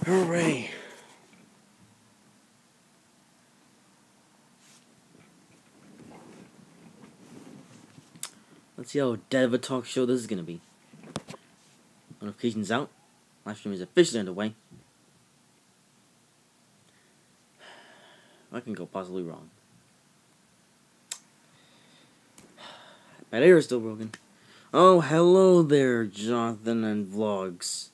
Hooray! Let's see how dead of a talk show this is gonna be. Notifications out. Live stream is officially underway. What can go possibly wrong? Bad air is still broken. Oh, hello there, Jonathan and Vlogs.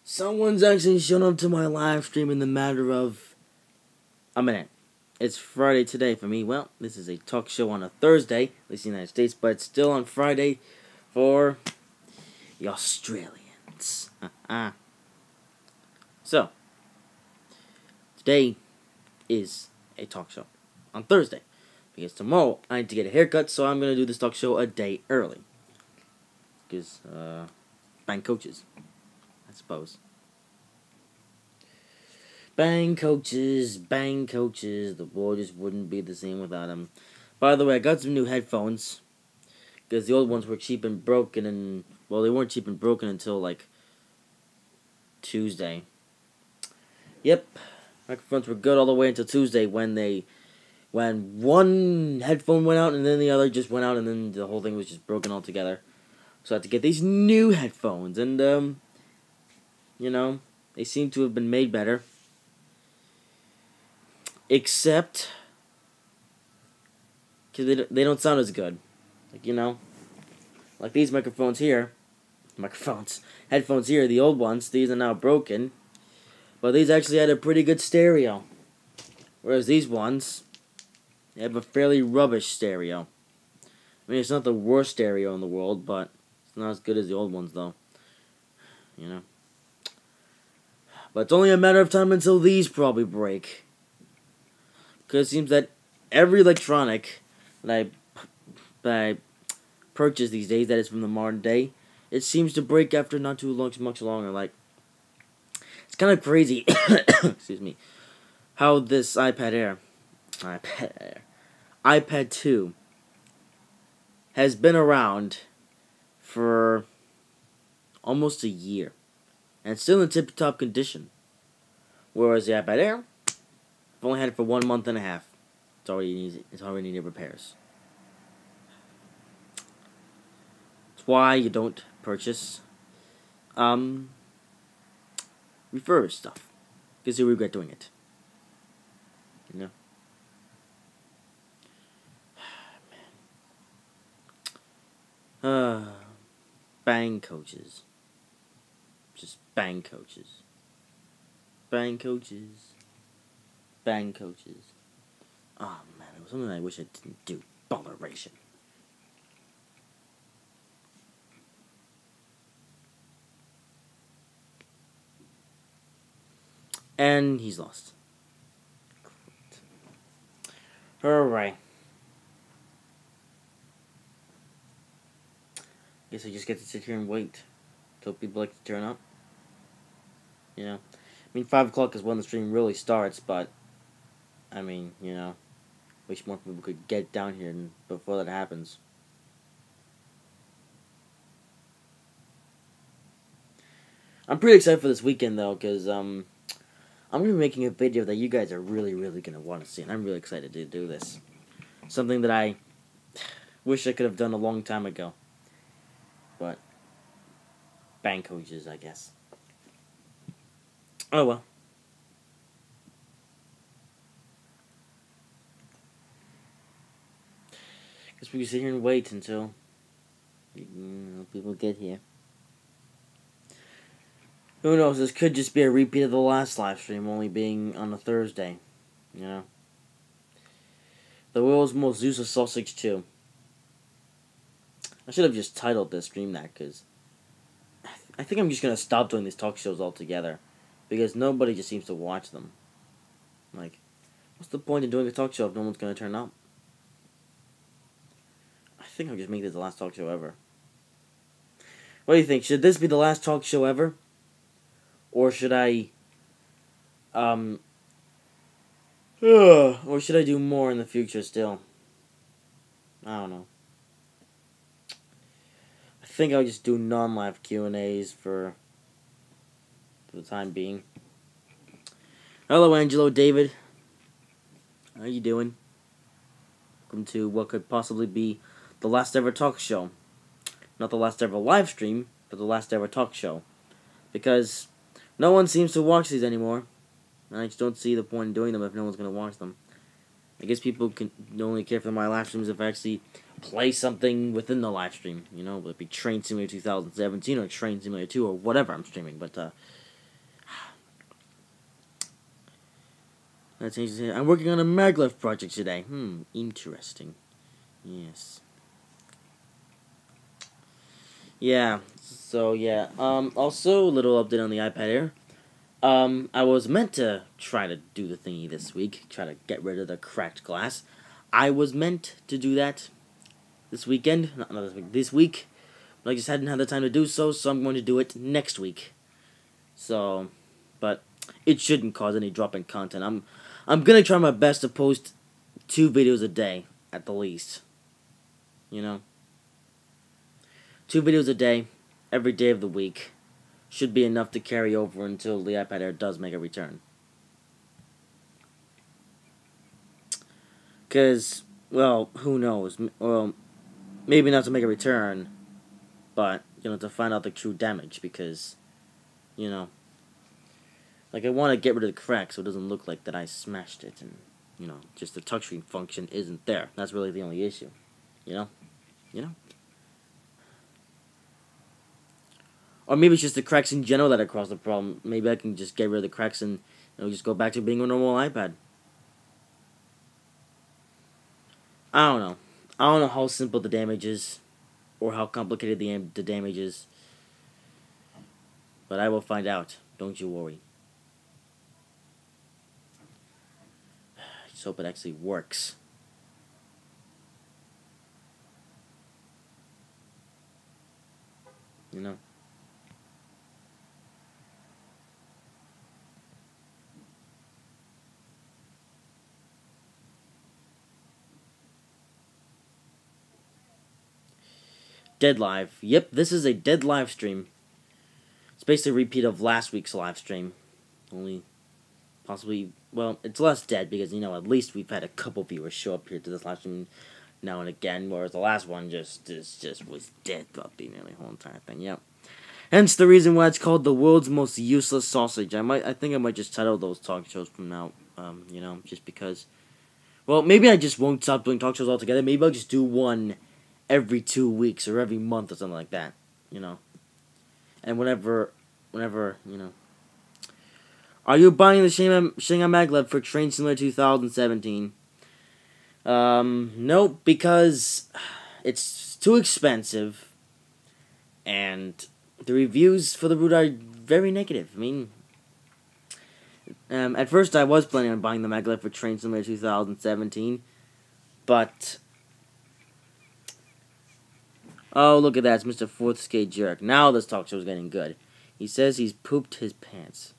Someone's actually shown up to my live stream in the matter of a minute. It's Friday today for me. Well, this is a talk show on a Thursday, at least in the United States, but it's still on Friday for the Australians. So, today is a talk show on Thursday, because tomorrow I need to get a haircut, so I'm going to do this talk show a day early. Because, bank coaches, I suppose. Bang coaches, the world just wouldn't be the same without them. By the way, I got some new headphones, because the old ones were cheap and broken, and, well, they weren't cheap and broken until, like, Tuesday. Yep, microphones were good all the way until Tuesday when one headphone went out, and then the other just went out, and then the whole thing was just broken altogether. So I had to get these new headphones, and, you know, they seem to have been made better. Except, because they don't sound as good. Like, you know, like these headphones here, the old ones, these are now broken. But these actually had a pretty good stereo. Whereas these ones, they have a fairly rubbish stereo. I mean, it's not the worst stereo in the world, but it's not as good as the old ones, though. You know? But it's only a matter of time until these probably break. Because it seems that every electronic that I purchase these days, that is from the modern day, it seems to break after not too much longer. Like, it's kind of crazy, excuse me, how this iPad 2 has been around for almost a year, and still in tip-top condition. Whereas the iPad Air, I've only had it for 1 month and a half. It's already needed repairs. That's why you don't purchase refurbished stuff, because you regret doing it. You know. Bang coaches. Just bang coaches. Bang coaches. Bang coaches. Oh man, it was something I wish I didn't do. Botheration. And he's lost. Alright. Guess I just get to sit here and wait till people like to turn up. You know? I mean, 5 o'clock is when the stream really starts, but I mean, you know, wish more people could get down here before that happens. I'm pretty excited for this weekend, though, because, I'm going to be making a video that you guys are really, really going to want to see, and I'm really excited to do this. Something that I wish I could have done a long time ago. But, bang coaches, I guess. Oh, well. Guess we can sit here and wait until people get here. Who knows, this could just be a repeat of the last live stream, only being on a Thursday. You know? The world's most useless sausage, too. I should have just titled this stream that, because I think I'm just going to stop doing these talk shows altogether. Because nobody just seems to watch them. Like, what's the point in doing a talk show if no one's going to turn up? I think I'll just make this the last talk show ever. What do you think? Should this be the last talk show ever? Or should I, or should I do more in the future still? I don't know. I think I'll just do non-live Q&As for the time being. Hello, Angelo, David. How you doing? Welcome to what could possibly be the last ever talk show. Not the last ever live stream, but the last ever talk show. Because no one seems to watch these anymore. And I just don't see the point in doing them if no one's going to watch them. I guess people can only care for my live streams if I actually play something within the live stream. You know, whether it be Train Simulator 2017 or Train Simulator 2 or whatever I'm streaming. But, that's interesting. I'm working on a maglev project today. Interesting. Yes. Yeah, so yeah. Also, a little update on the iPad Air. I was meant to try to do the thingy this week, try to get rid of the cracked glass. I was meant to do that this weekend, not this week, this week, but I just hadn't had the time to do so, so I'm going to do it next week. So, but it shouldn't cause any drop in content. I'm gonna try my best to post 2 videos a day, at the least. You know? 2 videos a day, every day of the week, should be enough to carry over until the iPad Air does make a return. Because, well, who knows? Well, maybe not to make a return, but, you know, to find out the true damage, because, you know, like, I want to get rid of the crack so it doesn't look like that I smashed it, and, you know, just the touchscreen function isn't there. That's really the only issue, you know? You know? Or maybe it's just the cracks in general that are caused the problem. Maybe I can just get rid of the cracks and, you know, just go back to being a normal iPad. I don't know. I don't know how simple the damage is, or how complicated the damage is. But I will find out. Don't you worry. I just hope it actually works. You know? Dead live. Yep, this is a dead live stream. It's basically a repeat of last week's live stream. Only, possibly, well, it's less dead because, you know, at least we've had a couple viewers show up here to this live stream now and again, whereas the last one just was dead throughout the nearly whole entire thing, yep. Hence the reason why it's called the world's most useless sausage. I think I might just title those talk shows from now, you know, just because, well, maybe I just won't stop doing talk shows altogether. Maybe I'll just do one every 2 weeks or every month or something like that, you know. And whenever, you know. Are you buying the Shanghai maglev for Train Simulator 2017? No, because it's too expensive, and the reviews for the route are very negative. I mean, at first I was planning on buying the maglev for Train Simulator 2017, but oh, look at that, it's Mr. Fourth Skate Jerk. Now this talk show is getting good. He says he's pooped his pants.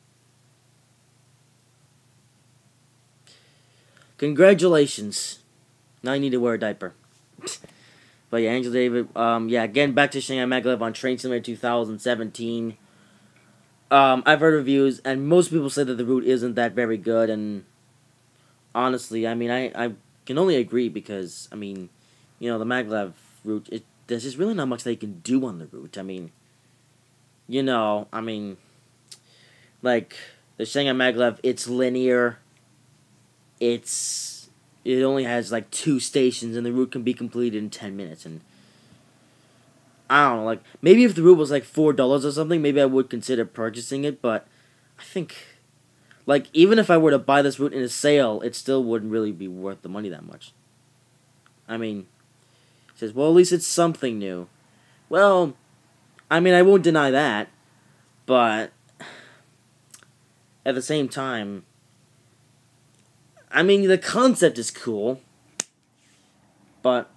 Congratulations. Now you need to wear a diaper. But yeah, Angel David, yeah, again, back to Shanghai maglev on Train Simulator 2017. I've heard reviews, and most people say that the route isn't that very good, and honestly, I mean, I can only agree because, I mean, you know, the maglev route, there's just really not much they can do on the route. I mean, you know, I mean, like, the Shanghai maglev, it's linear, it only has, like, 2 stations, and the route can be completed in 10 minutes, and I don't know, like, maybe if the route was, like, $4 or something, maybe I would consider purchasing it, but I think, like, even if I were to buy this route in a sale, it still wouldn't really be worth the money that much. I mean, it says, well, at least it's something new. Well, I mean, I won't deny that, but at the same time, I mean, the concept is cool, but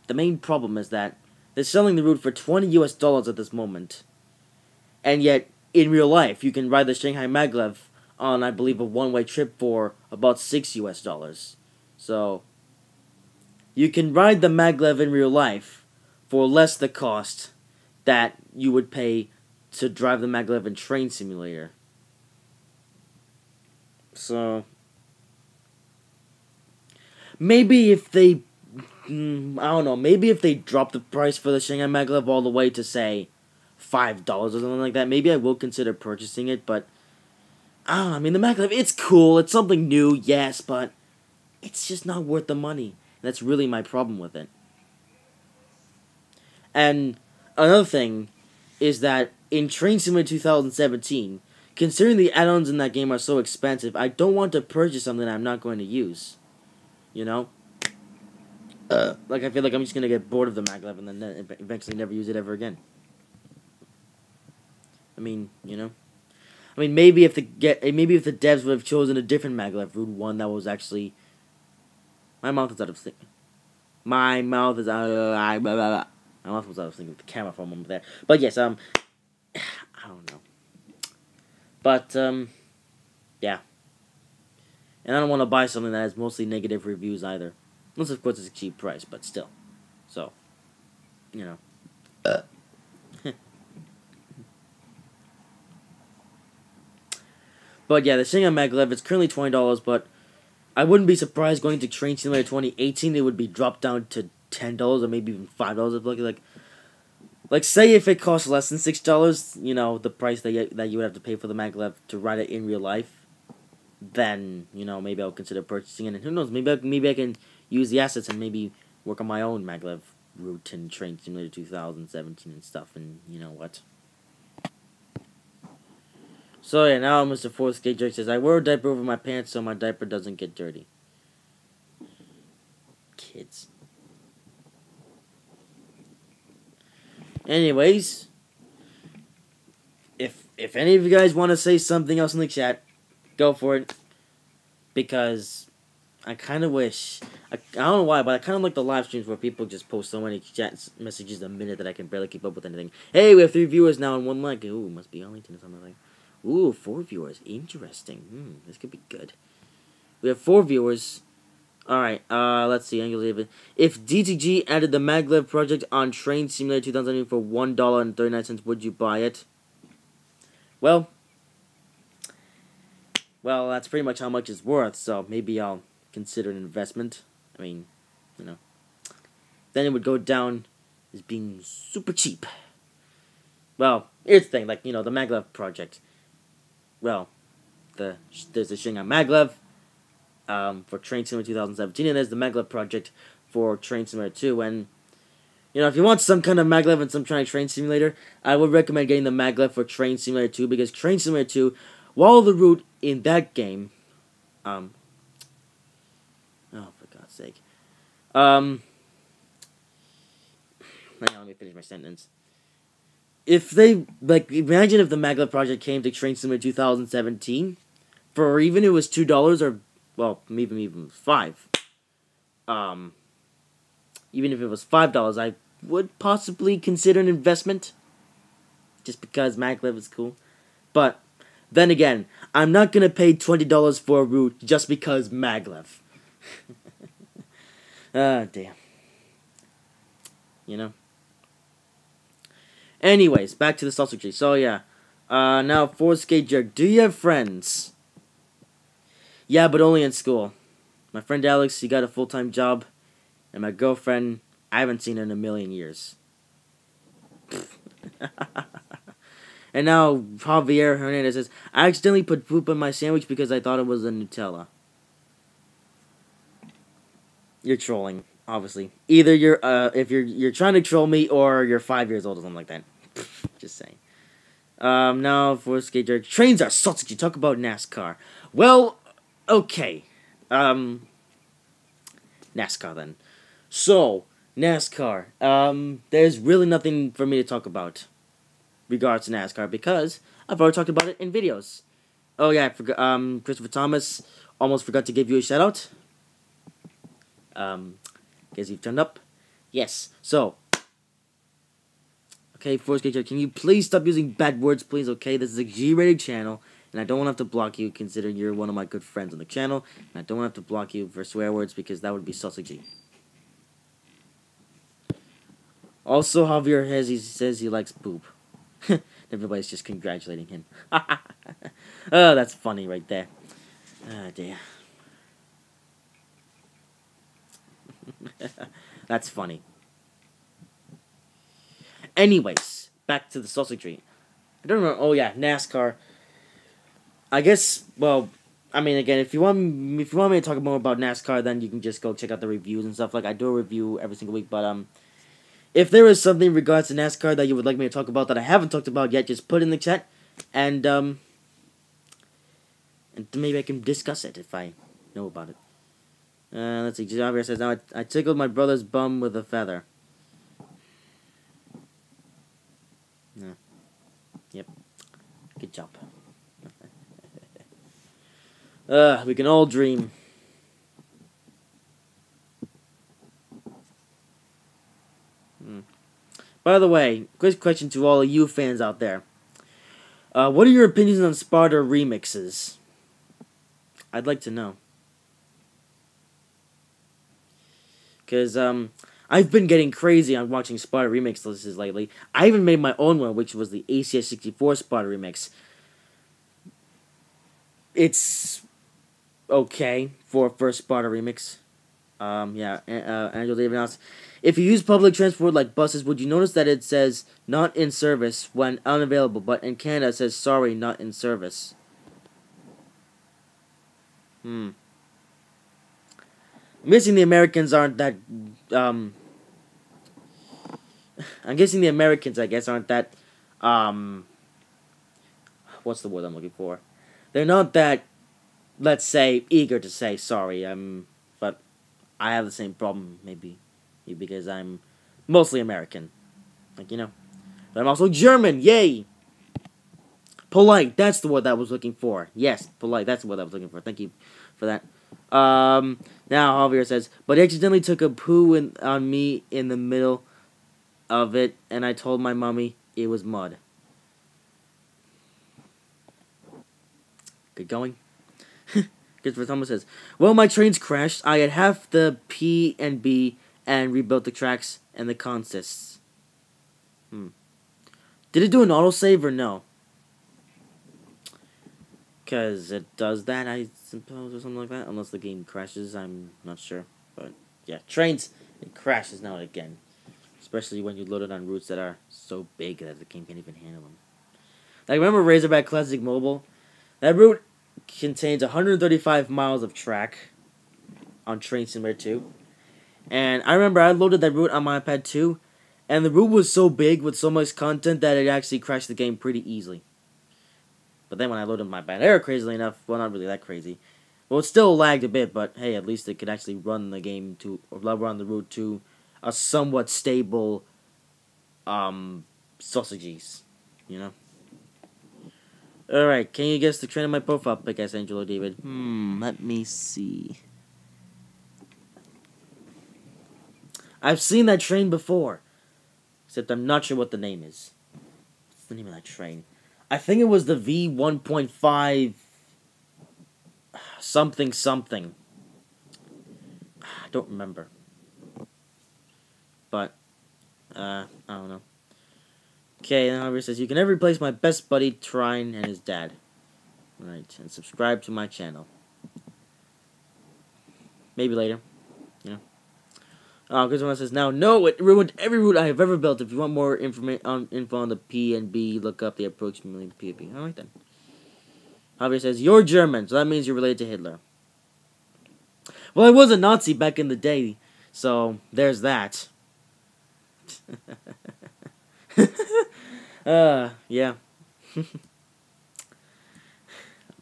the main problem is that they're selling the route for $20 US at this moment, and yet, in real life, you can ride the Shanghai maglev on, I believe, a one-way trip for about $6 US. So, you can ride the maglev in real life for less the cost that you would pay to drive the maglev in Train Simulator. So maybe if they, I don't know, maybe if they drop the price for the Shanghai Maglev all the way to say $5 or something like that, maybe I will consider purchasing it. But I don't know. I mean, the Maglev, it's cool, it's something new, yes, but it's just not worth the money. That's really my problem with it. And another thing is that in Train Simulator 2017, considering the add-ons in that game are so expensive, I don't want to purchase something I'm not going to use. You know? Like, I feel like I'm just going to get bored of the maglev and then eventually never use it ever again. I mean, you know? I mean, maybe if the devs would have chosen a different maglev route, one that was actually... My mouth is out of sync. My mouth is out of... My mouth was out of sync with the camera for a moment there. But yes, I don't know. But, yeah. And I don't want to buy something that has mostly negative reviews either. Unless, of course, it's a cheap price, but still. So, you know. But yeah, the Shanghai Maglev, it's currently $20, but I wouldn't be surprised going to Train Simulator 2018, it would be dropped down to $10 or maybe even $5. Like say if it costs less than $6, you know, the price that you would have to pay for the maglev to ride it in real life, then, you know, maybe I'll consider purchasing it. And who knows, maybe I can use the assets and maybe work on my own maglev route in Train Simulator 2017 and stuff, and you know what. So yeah, now Mr. Fourth Skate Jerk says, I wear a diaper over my pants so my diaper doesn't get dirty. Kids. Anyways, if any of you guys want to say something else in the chat, go for it. Because I kind of wish, I don't know why, but I kind of like the live streams where people just post so many chat messages a minute that I can barely keep up with anything. Hey, we have 3 viewers now and 1 like. Ooh, must be Arlington or something like. Ooh, 4 viewers. Interesting. This could be good. We have 4 viewers. Alright, let's see. If DTG added the maglev project on Train Simulator 2017 for $1.39, would you buy it? Well, that's pretty much how much it's worth, so maybe I'll consider an investment. I mean, you know. Then it would go down as being super cheap. Well, here's the thing, like, you know, the maglev project. Well, there's the Shanghai Maglev for Train Simulator 2017, and there's the maglev project for Train Simulator 2. And you know, if you want some kind of maglev and some kind of train simulator, I would recommend getting the maglev for Train Simulator 2, because Train Simulator 2, while the route in that game, oh, for God's sake, hang on, let me finish my sentence. If they, like, imagine if the maglev project came to Train Simulator 2017, for even if it was $2, or, well, even $5, even if it was $5, I would possibly consider an investment, just because maglev is cool. But then again, I'm not gonna pay $20 for a route just because maglev. Ah, damn. You know. Anyways, back to the sausage tree. So yeah, now for Skate Jerk, do you have friends? Yeah, but only in school. My friend Alex, he got a full-time job. And my girlfriend, I haven't seen her in a million years. And now Javier Hernandez says, I accidentally put poop on my sandwich because I thought it was a Nutella. You're trolling, obviously. Either you're if you're trying to troll me, or you're 5 years old or something like that. Just saying. Now for Skate Jerk, trains are sausage. You talk about NASCAR. Well, okay. NASCAR then. So, NASCAR. There's really nothing for me to talk about regards to NASCAR, because I've already talked about it in videos. Oh yeah, I forgot, Christopher Thomas, almost forgot to give you a shout out. Guess you've turned up. Yes. So, okay, Force Gator, can you please stop using bad words, please? Okay, this is a G-rated channel, and I don't want to have to block you, considering you're one of my good friends on the channel, and I don't want to have to block you for swear words, because that would be sausagey. Also, Javier Hezi says he likes poop. Everybody's just congratulating him. Oh, that's funny right there. Ah, dear. That's funny. Anyways, back to the sausage tree. I don't remember. Oh yeah, NASCAR. I guess. Well, I mean, again, if you want me to talk more about NASCAR, then you can just go check out the reviews and stuff. Like I do a review every single week. But if there is something in regards to NASCAR that you would like me to talk about that I haven't talked about yet, just put it in the chat, and maybe I can discuss it if I know about it. Let's see. Javier says, now I tickled my brother's bum with a feather. Yeah. Yep. Good job. We can all dream. By the way, quick question to all of you fans out there. What are your opinions on Sparta remixes? I'd like to know. Because, I've been getting crazy on watching Sparta remix lists lately. I even made my own one, which was the ACS64 Sparta remix. It's okay for a first Sparta remix. Angel David asks, if you use public transport like buses, would you notice that it says not in service when unavailable, but in Canada it says sorry, not in service? I'm guessing the Americans aren't that, I'm guessing the Americans, I guess, aren't that, what's the word I'm looking for? They're not that, let's say, eager to say sorry, but I have the same problem, maybe because I'm mostly American, like, you know, but I'm also German, yay! Polite, that's the word that I was looking for. Yes, polite, that's the word I was looking for, thank you for that. Now Javier says, but he accidentally took a poo on me in the middle of it, and I told my mommy it was mud. Good going. Christopher Thomas says, well, my trains crashed. I had half the P and B and rebuilt the tracks and the consists. Did it do an autosave or no? Because it does that, I suppose, or something like that. Unless the game crashes, I'm not sure. But, yeah, trains, it crashes now and again. Especially when you load it on routes that are so big that the game can't even handle them. Like, remember Razorback Classic Mobile? That route contains 135 miles of track on Train Simulator 2. And I remember I loaded that route on my iPad 2, and the route was so big with so much content that it actually crashed the game pretty easily. But then when I loaded my iPad Air, crazily enough, well, not really that crazy. Well, it still lagged a bit, but hey, at least it could actually run the game to, or run the route to a somewhat stable, sausages, you know? Alright, can you guess the trend of my profile pic as Angelo David? Let me see. I've seen that train before. Except I'm not sure what the name is. What's the name of that train? I think it was the V1.5 something something. I don't remember. But, I don't know. Okay, and Javier says, you can never replace my best buddy, Trine, and his dad. Right, and subscribe to my channel. Maybe later, you know. Chris says, now, no, it ruined every route I have ever built. If you want more info on the P and B, look up the approximately P. Alright then. Javier says, you're German, so that means you're related to Hitler. Well, I was a Nazi back in the day, so there's that. Yeah. I'm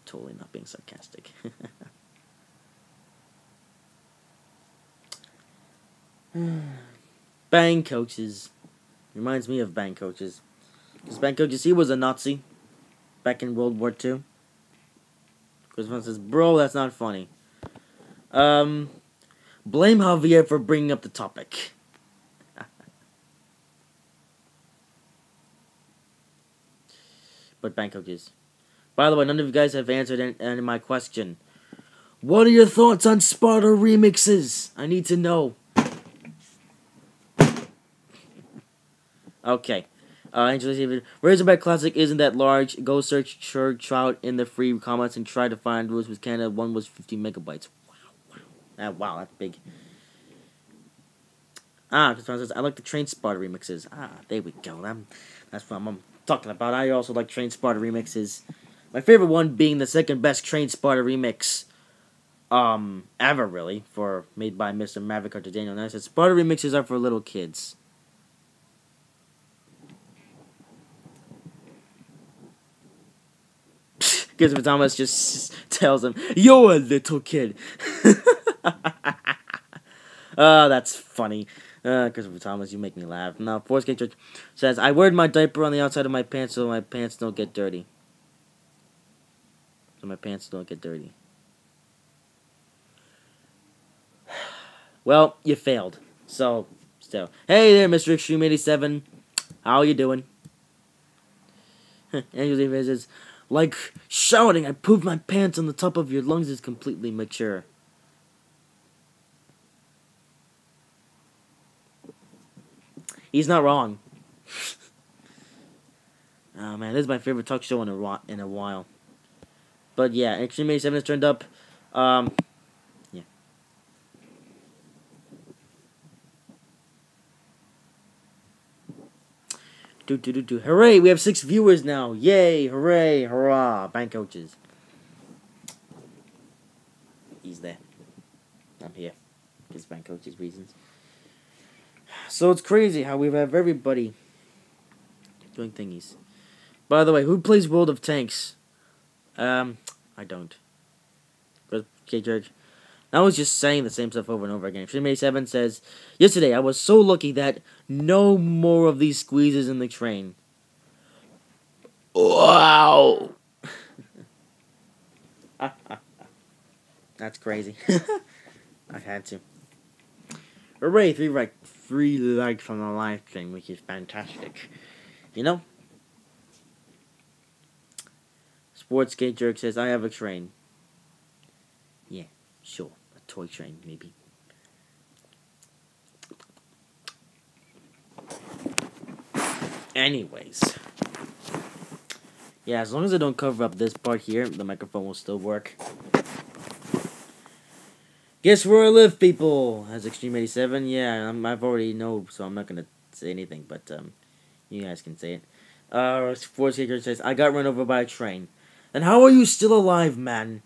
totally not being sarcastic. Bang Coaches. Reminds me of Bang Coaches. Because Bang Coaches, he was a Nazi back in World War II. Chris says, bro, that's not funny. Blame Javier for bringing up the topic. But Bang Coaches. By the way, none of you guys have answered any of my question. What are your thoughts on Sparta remixes? I need to know. Okay. Angela David, Razorback Classic isn't that large. Go search Trout in the free comments and try to find rules with Canada. One was 50 megabytes. Wow, that's big. Chris Brown says, I like the Train Spotter remixes. There we go. That's what I'm talking about. I also like Train Spotter remixes. My favorite one being the second best Train Spotter remix ever, really, made by Mr. Maverick Arthur Daniel. And I said, Spotter remixes are for little kids. Christopher Thomas just tells him, you're a little kid. That's funny. Christopher Thomas, you make me laugh. Now, Force Gate Church says, I wear my diaper on the outside of my pants so my pants don't get dirty. Well, you failed. So, still. Hey there, Mr. Extreme 87. How you doing? Angel Davis says, like shouting, I pooped my pants on the top of your lungs is completely mature. He's not wrong. Oh man, this is my favorite talk show in a while. But yeah, Extreme 87 has turned up. Yeah. Hooray, we have 6 viewers now. Yay, hooray, hurrah. Bank coaches. He's there. I'm here. Because bank coaches reasons. So it's crazy how we have everybody doing thingies. By the way, who plays World of Tanks? I don't. Okay, George. I was just saying the same stuff over and over again. Extreme87 says, yesterday I was so lucky that no more of these squeezes in the train. Wow! That's crazy. I had to. Hooray, 3 likes from the live stream, which is fantastic. You know? Sports Skate Jerk says, I have a train. Yeah, sure. A toy train, maybe. Anyways. Yeah, as long as I don't cover up this part here, the microphone will still work. Guess where I live, people? As Extreme87, yeah, I've already know, so I'm not gonna say anything, but you guys can say it. Sports Skater says, I got run over by a train. Then how are you still alive, man?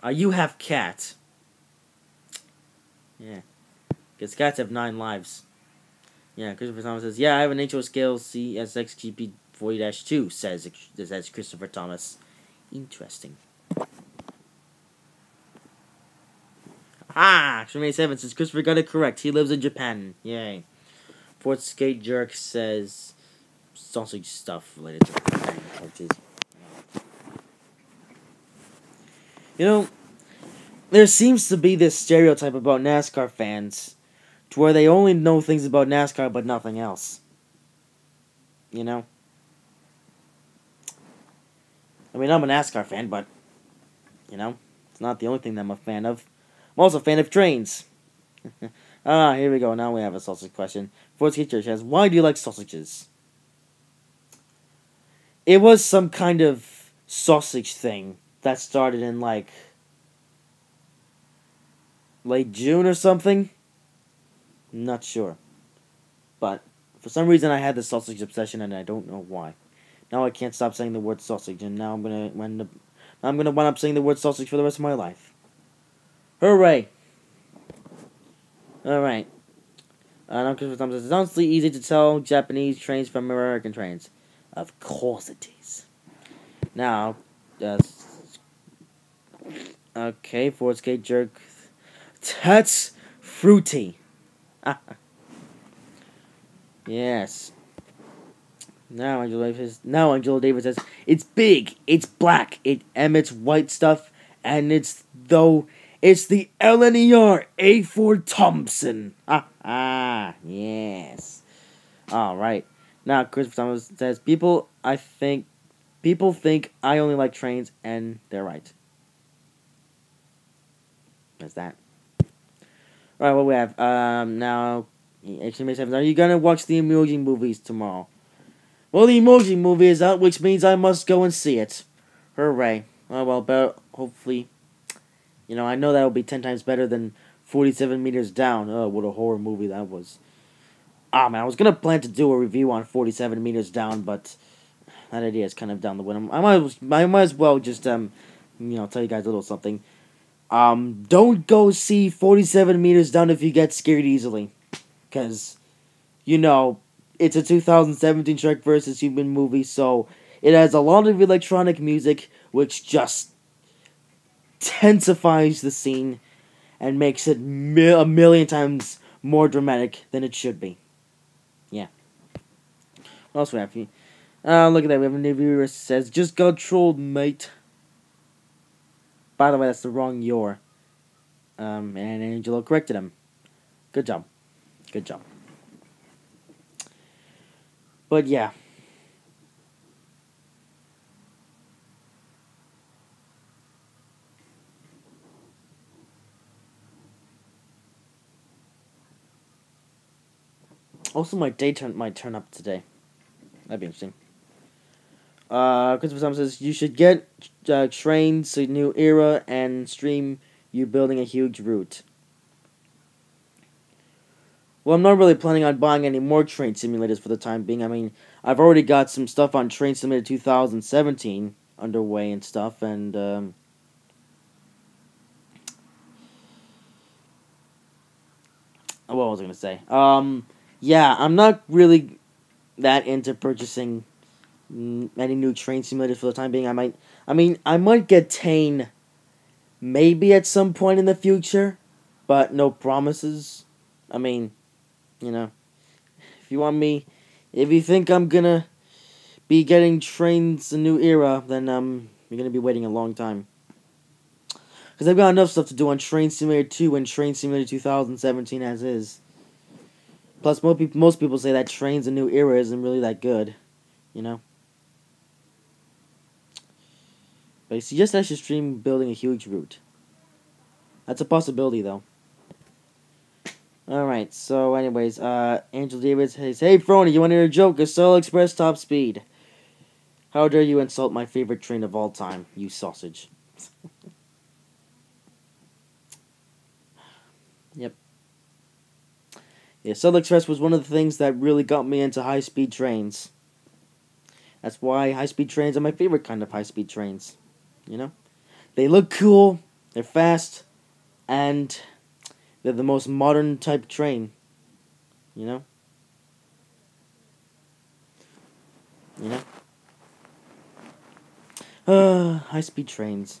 You have cats. Yeah. Because cats have 9 lives. Yeah, Christopher Thomas says, yeah, I have an HO scale CSXGP 40-2, says Christopher Thomas. Interesting. Extreme 87 says, Christopher got it correct. He lives in Japan. Yay. Fort Skate Jerk says, sausage stuff related to coaches. You know, there seems to be this stereotype about NASCAR fans to where they only know things about NASCAR but nothing else. You know? I mean, I'm a NASCAR fan, but, you know, it's not the only thing that I'm a fan of. I'm also a fan of trains. Here we go. Now we have a sausage question. Fort Skate Church says, why do you like sausages? It was some kind of sausage thing that started in, like, late June or something. Not sure. But for some reason I had the sausage obsession and I don't know why. Now I can't stop saying the word sausage, and now I'm gonna wind up saying the word sausage for the rest of my life. Hooray! Alright. Now Christopher Thompson says, it's honestly easy to tell Japanese trains from American trains. Of course it is. Now, okay, Ford Skate Jerk. That's fruity. Yes. Now Angela Davis says, it's big, it's black, it emits white stuff, and it's the LNER A4 Thompson. Yes. Alright. Now Christopher Thomas says, people think I only like trains, and they're right. That's that. Alright, what we have? Now Exclamation 7. Are you gonna watch the Emoji movies tomorrow? Well, the Emoji movie is out, which means I must go and see it. Hooray. Oh, well, but hopefully, I know that will be 10 times better than 47 Meters Down. Oh, what a horror movie that was. Ah, man, I was gonna plan to do a review on 47 Meters Down, but that idea is kind of down the wind. I might as well just, tell you guys a little something. Don't go see 47 Meters Down if you get scared easily. Because, it's a 2017 Shrek vs. Human movie, so it has a lot of electronic music, which just intensifies the scene and makes it a million times more dramatic than it should be. Yeah. What else we have here? Look at that. We have a new viewer that says, "Just got trolled, mate." By the way, that's the wrong "your." And Angelo corrected him. Good job. Good job. But yeah. Also, my day might turn up today. That'd be interesting. Christopher Thomas says, "You should get Trains a New Era and stream you building a huge route." Well, I'm not really planning on buying any more train simulators for the time being. I mean, I've already got some stuff on Train Simulator 2017 underway and stuff, and, what was I going to say? Yeah, I'm not really that into purchasing any new train simulators for the time being. I might get Tane maybe at some point in the future, but no promises. I mean, if you think I'm gonna be getting Trains a New Era, then you're gonna be waiting a long time. Because I've got enough stuff to do on Train Simulator 2 and Train Simulator 2017 as is. Plus, most people say that Trains a New Era isn't really that good, But you suggest I should stream building a huge route. That's a possibility, though. Alright, so anyways, Angel David says, "Hey, Frony, you want to hear a joke? Acela Express top speed. How dare you insult my favorite train of all time, you sausage." Yep. Yeah, Acela Express was one of the things that really got me into high-speed trains. That's why high-speed trains are my favorite kind of high-speed trains. They look cool, they're fast, and they're the most modern type train. High-speed trains.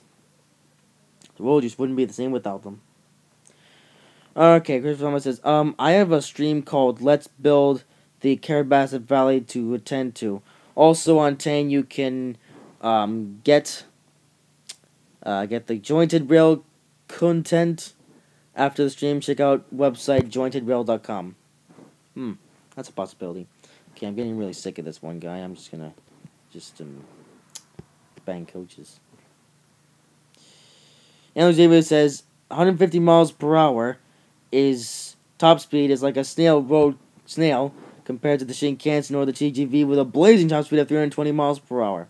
The world just wouldn't be the same without them. Okay, Christopher Thomas says, "I have a stream called Let's Build the Carabasset Valley to attend to. Also on Tane, you can, get the Jointed Rail content after the stream. Check out website jointedrail.com. That's a possibility. Okay, I'm getting really sick of this one guy. I'm just gonna bang coaches. Alex Davis says 150 miles per hour is top speed is like a snail compared to the Shinkansen or the TGV with a blazing top speed of 320 miles per hour.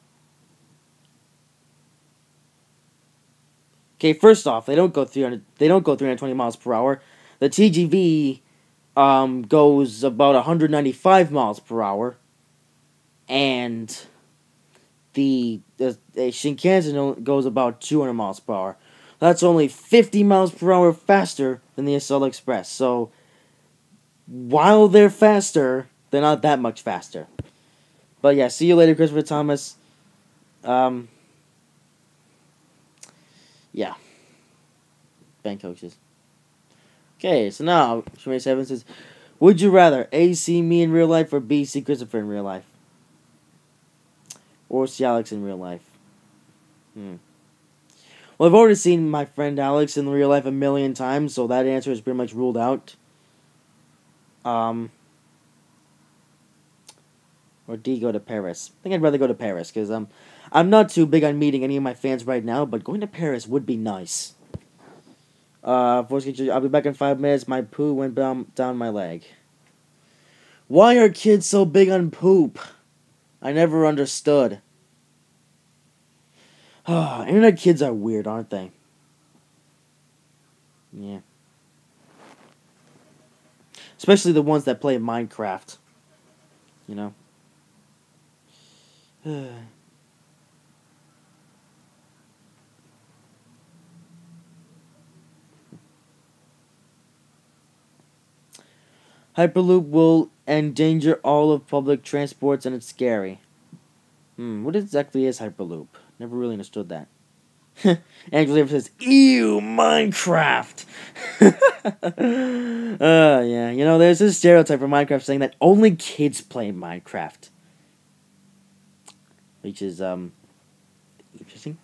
Okay, first off, they don't go 320 miles per hour. The TGV goes about 195 miles per hour, and the Shinkansen goes about 200 miles per hour. That's only 50 miles per hour faster than the Acela Express. So, while they're faster, they're not that much faster. But yeah, see you later, Christopher Thomas. Yeah. Bank coaches. Okay, so now, Shmay7 says, "Would you rather A, see me in real life, or B, see Christopher in real life? Or see Alex in real life?" Well, I've already seen my friend Alex in real life a million times, so that answer is pretty much ruled out. Or D, go to Paris. I think I'd rather go to Paris, because I'm not too big on meeting any of my fans right now, but going to Paris would be nice. I'll be back in 5 minutes. My poo went down my leg. Why are kids so big on poop? I never understood. Internet kids are weird, aren't they? Yeah. Especially the ones that play Minecraft. You know? Hyperloop will endanger all of public transports and it's scary. What exactly is Hyperloop? Never really understood that. Angela says, "Ew, Minecraft." Yeah, you know, there's this stereotype for Minecraft saying that only kids play Minecraft, which is interesting.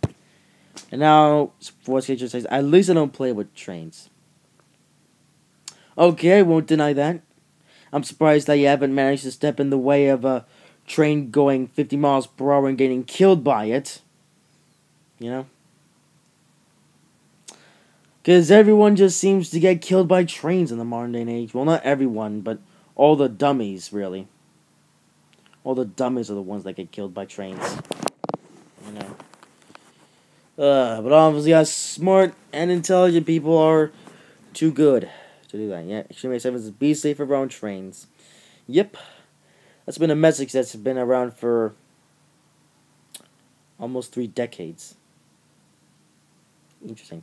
And now, Force Skater says, "At least I don't play with trains." Okay, I won't deny that. I'm surprised that you haven't managed to step in the way of a train going 50 miles per hour and getting killed by it. You know? Because everyone just seems to get killed by trains in the modern day and age. Well, not everyone, but all the dummies, really. All the dummies are the ones that get killed by trains. You know. But obviously us smart and intelligent people are too good to do that. Yeah, Extreme 7 says, be safe around trains. Yep. That's been a message that's been around for almost 3 decades. Interesting.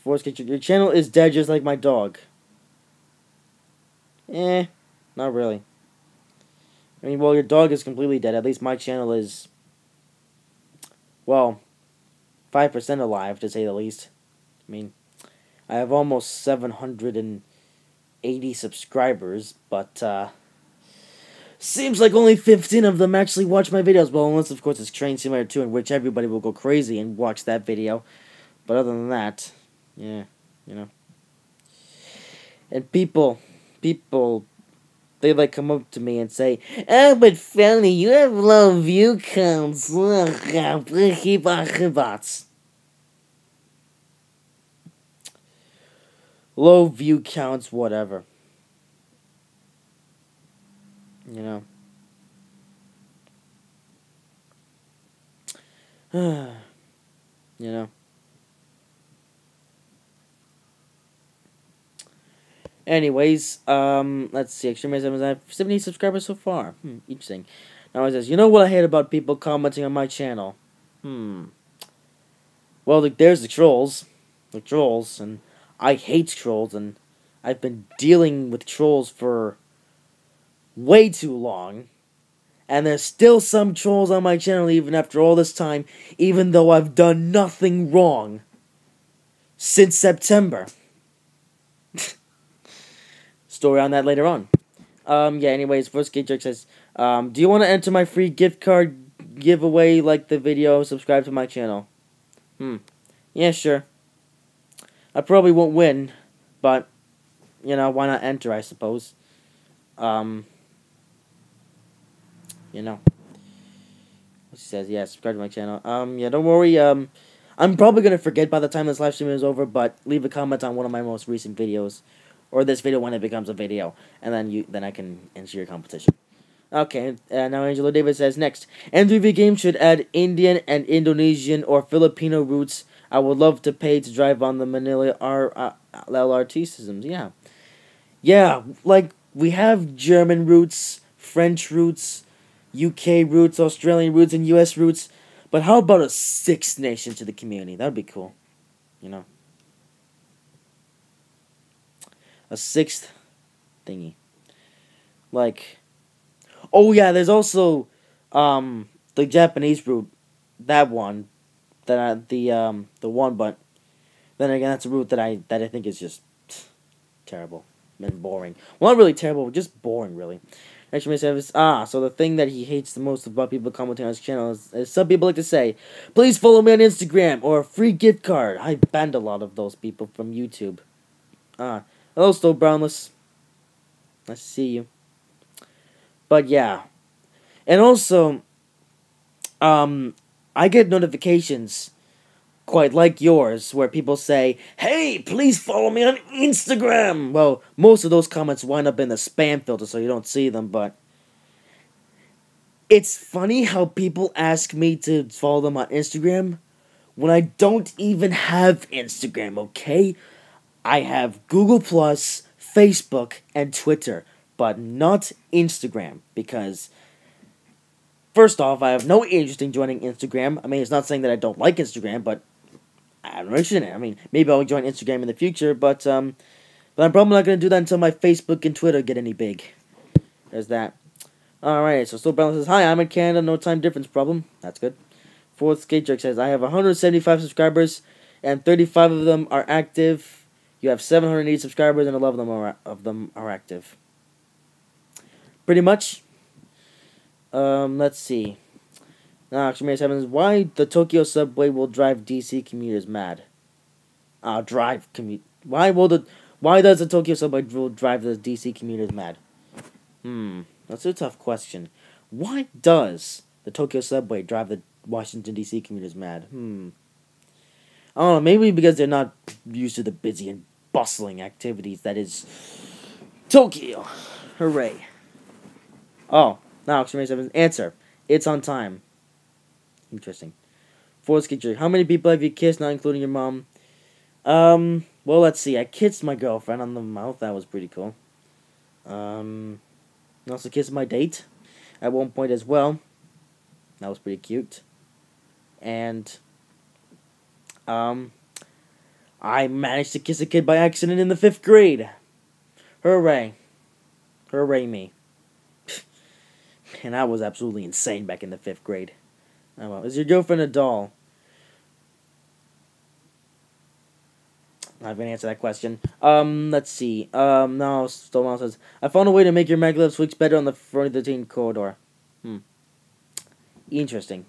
Force Kitchen, your channel is dead just like my dog. Not really. I mean, well, your dog is completely dead. At least my channel is, well, 5% alive, to say the least. I mean, I have almost 780 subscribers, but, seems like only 15 of them actually watch my videos. Well, unless, of course, it's Train Simulator 2, in which everybody will go crazy and watch that video. But other than that, yeah, you know. And people, they like come up to me and say, "Oh, but Felly, you have low view counts." Low view counts, whatever. You know. You know. Anyways, let's see. Extreme 7 I have 70 subscribers so far. Interesting. Now it says, you know what I hate about people commenting on my channel? Well, there's the trolls. The trolls, and I hate trolls, and I've been dealing with trolls for way too long. And there's still some trolls on my channel even after all this time, even though I've done nothing wrong since September. Story on that later on. Yeah, anyways, First Gate Jerk says, do you want to enter my free gift card giveaway, like the video, subscribe to my channel? Yeah, sure. I probably won't win, but, you know, why not enter, I suppose. You know. She says, yeah, subscribe to my channel. Yeah, don't worry, I'm probably gonna forget by the time this live stream is over, but leave a comment on one of my most recent videos. Or this video when it becomes a video, and then I can enter your competition. Okay, now Angelo Davis says, next, M3V Games should add Indian and Indonesian or Filipino routes. I would love to pay to drive on the Manila LRT systems. Yeah, like, we have German routes, French routes, UK routes, Australian routes, and US routes, but how about a sixth nation to the community? That would be cool, you know. A sixth thingy. Like, oh yeah, there's also the Japanese route, that one, the one, but then again, that's a route that I think is just terrible and boring. Well, not really terrible, just boring, really. Actually, so the thing that he hates the most about people commenting on his channel is some people like to say, please follow me on Instagram or a free gift card. I banned a lot of those people from YouTube. Hello, Still Brownless. Nice to see you. But yeah. And also, I get notifications quite like yours, where people say, "Hey, please follow me on Instagram." Well, most of those comments wind up in the spam filter, so you don't see them, but it's funny how people ask me to follow them on Instagram when I don't even have Instagram, okay? I have Google Plus, Facebook, and Twitter, but not Instagram, because first off, I have no interest in joining Instagram. I mean, it's not saying that I don't like Instagram, but I'm not interested in it. I mean, maybe I'll join Instagram in the future, but I'm probably not going to do that until my Facebook and Twitter get any big. There's that. Alright, so Still Balance says, "Hi, I'm in Canada, no time difference problem." That's good. Fourth Skate Jerk says, "I have 175 subscribers, and 35 of them are active. You have 780 subscribers, and 11 of them are active." Pretty much. Let's see. Now, actually, 7 is, "Why the Tokyo subway will drive DC commuters mad?" Why does the Tokyo subway drive the DC commuters mad? That's a tough question. Why does the Tokyo subway drive the Washington DC commuters mad? I don't know, maybe because they're not used to the busy and bustling activities that is Tokyo. Hooray. Oh, now, Extreme 7 answer. It's on time. Interesting. Fourth Skate, how many people have you kissed, not including your mom? Well, let's see. I kissed my girlfriend on the mouth. That was pretty cool. I also kissed my date at one point as well. That was pretty cute. And, I managed to kiss a kid by accident in the 5th grade. Hooray. Hooray me. And I was absolutely insane back in the 5th grade. Oh well. Is your girlfriend a doll? I'm gonna answer that question. Let's see. No, Stolman says, "I found a way to make your maglev switch better on the 13 corridor." Interesting.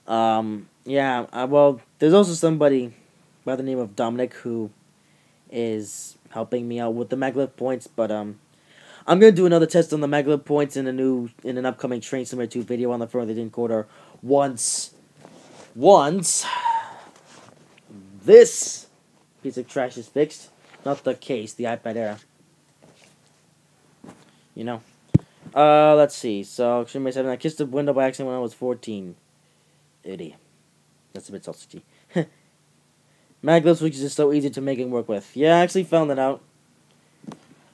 Yeah, well, there's also somebody by the name of Dominic who is helping me out with the maglev points, but, I'm gonna do another test on the maglev points in an upcoming Train Simulator 2 video on the 13 corridor once this piece of trash is fixed. Not the case, the iPad Air. You know. Let's see. So, Extreme 7, I kissed a window by accident when I was 14. Idiot. That's a bit sausagey. Maglev switches is so easy to make and work with. Yeah, I actually found that out.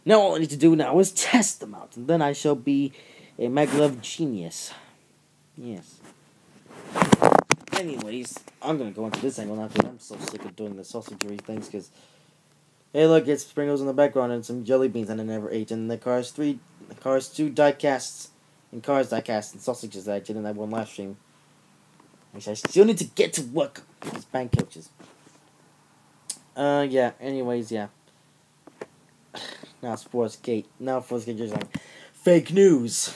Now all I need to do now is test them out, and then I shall be a maglev genius. Yes. Anyways, I'm gonna go into this angle now because I'm so sick of doing the sausagery things. Because, hey, look, it's sprinkles in the background and some jelly beans that I never ate, and the Cars 2 diecasts, and Cars diecasts and sausages that I did in that one live stream, which I still need to get to work on these bank coaches. Yeah. Anyways, yeah. Now Sports Gate is like fake news.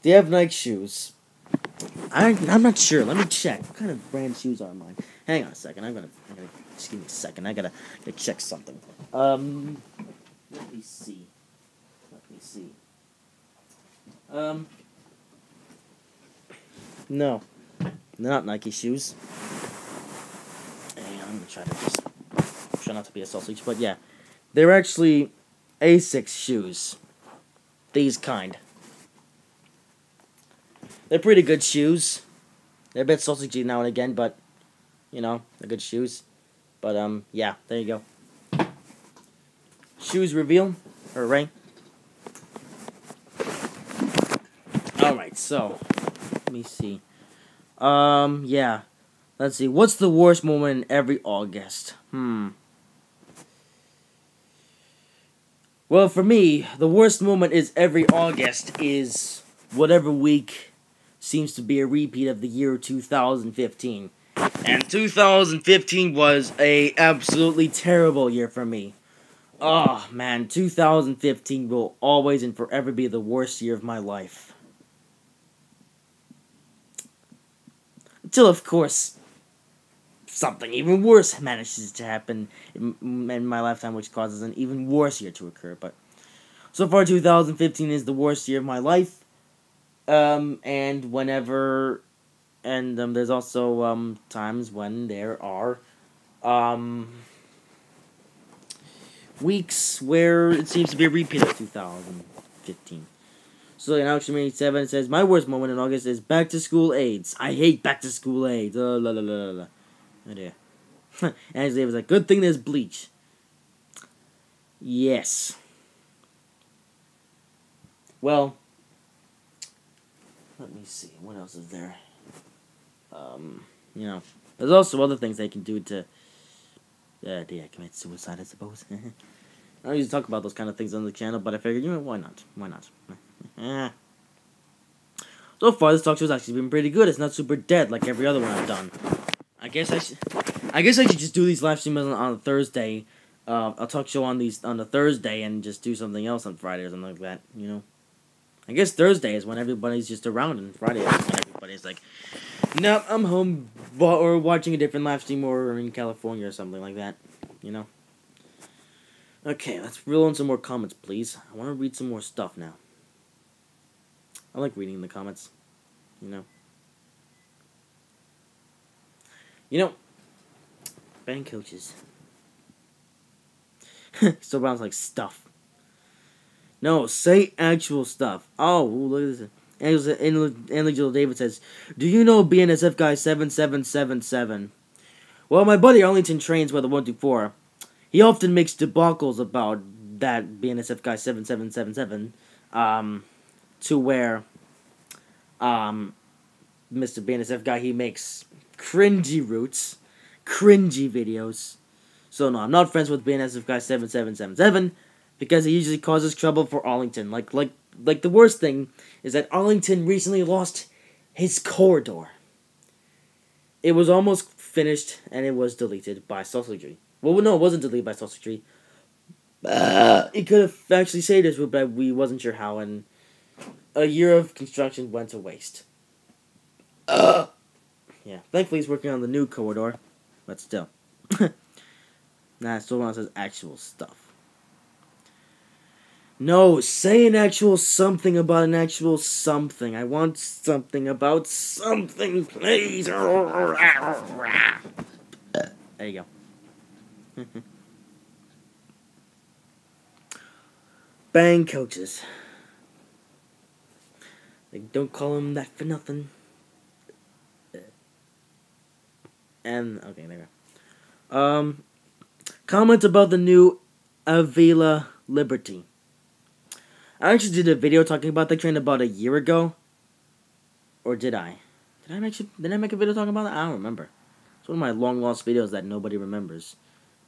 They have Nike shoes. I'm not sure. Let me check. What kind of brand shoes are mine? Hang on a second. I'm gonna just give me a second. I gotta check something. Let me see. No, they're not Nike shoes. And I'm gonna try not to be a sausage, but yeah, they're actually Asics shoes. These kind. They're pretty good shoes. They're a bit sausagey now and again, but, you know, they're good shoes. But, yeah, there you go. Shoes reveal. Hooray. Alright, so, let me see. Yeah. Let's see. What's the worst moment in every August? Well, for me, the worst moment is every August is whatever week seems to be a repeat of the year 2015. And 2015 was a absolutely terrible year for me. Oh, man, 2015 will always and forever be the worst year of my life. Until, of course, something even worse manages to happen in my lifetime, which causes an even worse year to occur. But so far, 2015 is the worst year of my life. And whenever And there's also times when there are weeks where it seems to be a repeat of 2015. So in Action 87 says, my worst moment in August is back to school AIDS. I hate back to school AIDS. La la la la la. Oh dear. Angela was like, good thing there's bleach. Yes. Well, let me see. What else is there? You know, there's also other things they can do to, commit suicide, I suppose. I don't usually talk about those kind of things on the channel, but I figured, why not? Why not? So far, this talk show's actually been pretty good. It's not super dead like every other one I've done. I guess I should just do these live streams on a Thursday. I'll talk show on a Thursday and just do something else on Friday or something like that. I guess Thursday is when everybody's just around, and Friday is when everybody's like, nope, I'm home, or watching a different live stream, or in California or something like that, Okay, let's reel in some more comments, please. I want to read some more stuff now. I like reading the comments, Band coaches. Still sounds like stuff. No, say actual stuff. Oh, look at this. Angela David says, do you know BNSF guy 7777? Well, my buddy Arlington trains with the 124. He often makes debacles about that BNSF guy 7777, to where, Mr. BNSF guy, he makes cringy routes, cringy videos. So no, I'm not friends with BNSF guy 7777, because he usually causes trouble for Arlington. Like the worst thing is that Arlington recently lost his corridor. It was almost finished, and it was deleted by Sausagery. Well, no, it wasn't deleted by Sausagery. It could have actually saved us, but we wasn't sure how, and a year of construction went to waste. Yeah, thankfully he's working on the new corridor, but still. Nah, still one says actual stuff. No, say an actual something about an actual something. I want something about something, please. There you go. Bang coaches. They don't call him that for nothing. And, okay, there you go. Comment about the new Avila Liberty. I actually did a video talking about the train about a year ago. Or did I? Did I make a video talking about that? I don't remember. It's one of my long lost videos that nobody remembers.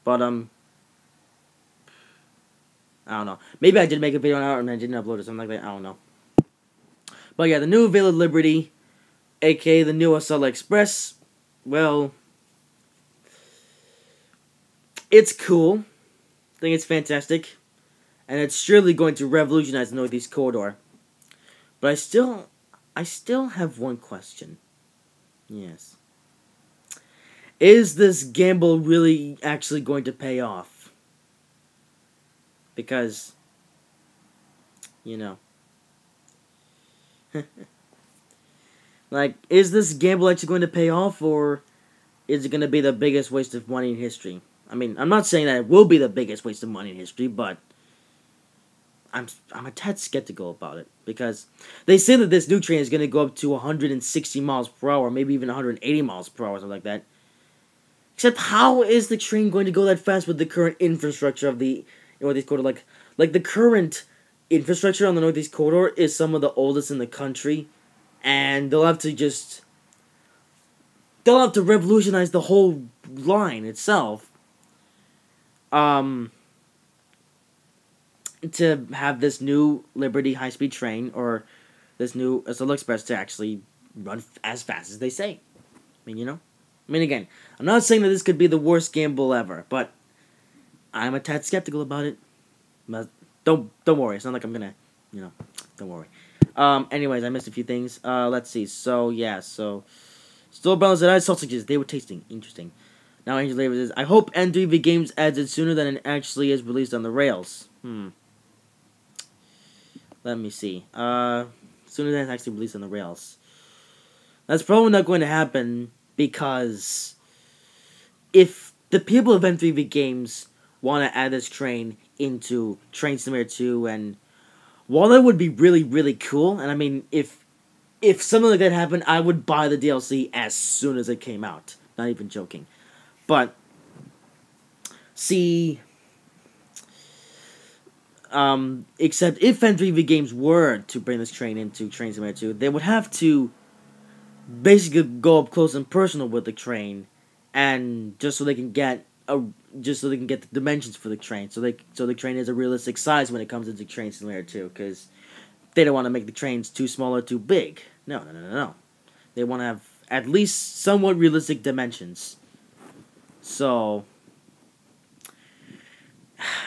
But, I don't know. Maybe I did make a video on it and I didn't upload it, something like that. I don't know. But yeah, the new Avila Liberty, aka the new Acela Express, well, it's cool. I think it's fantastic. And it's surely going to revolutionize the Northeast Corridor. But I still have one question. Yes. Is this gamble really actually going to pay off? Because, like, is this gamble actually going to pay off, or is it going to be the biggest waste of money in history? I mean, I'm not saying that it will be the biggest waste of money in history, but I'm a tad skeptical about it, because they say that this new train is going to go up to 160 miles per hour, maybe even 180 miles per hour, something like that. Except, how is the train going to go that fast with the current infrastructure of the Northeast Corridor? Like the current infrastructure on the Northeast Corridor is some of the oldest in the country, and they'll have to revolutionize the whole line itself. To have this new Liberty high-speed train, or this new Acela Express, to actually run as fast as they say. I mean, again, I'm not saying that this could be the worst gamble ever, but I'm a tad skeptical about it. But don't worry, it's not like I'm gonna, don't worry. Anyways, I missed a few things. Let's see. So, yeah, still brothers that I had sausages. They were tasting interesting. Now, Angel David says, I hope N3V Games adds it sooner than it actually is released on the rails. Let me see. Sooner than it's actually released on the rails. That's probably not going to happen because if the people of N3V Games want to add this train into Train Simulator 2, and while that would be really, really cool, and I mean, if something like that happened, I would buy the DLC as soon as it came out. Not even joking. But, see, except if N3V Games were to bring this train into Train Simulator 2, they would have to basically go up close and personal with the train, and just so they can get the dimensions for the train, so the train is a realistic size when it comes into Train Simulator 2, because they don't want to make the trains too small or too big. No. They want to have at least somewhat realistic dimensions. So,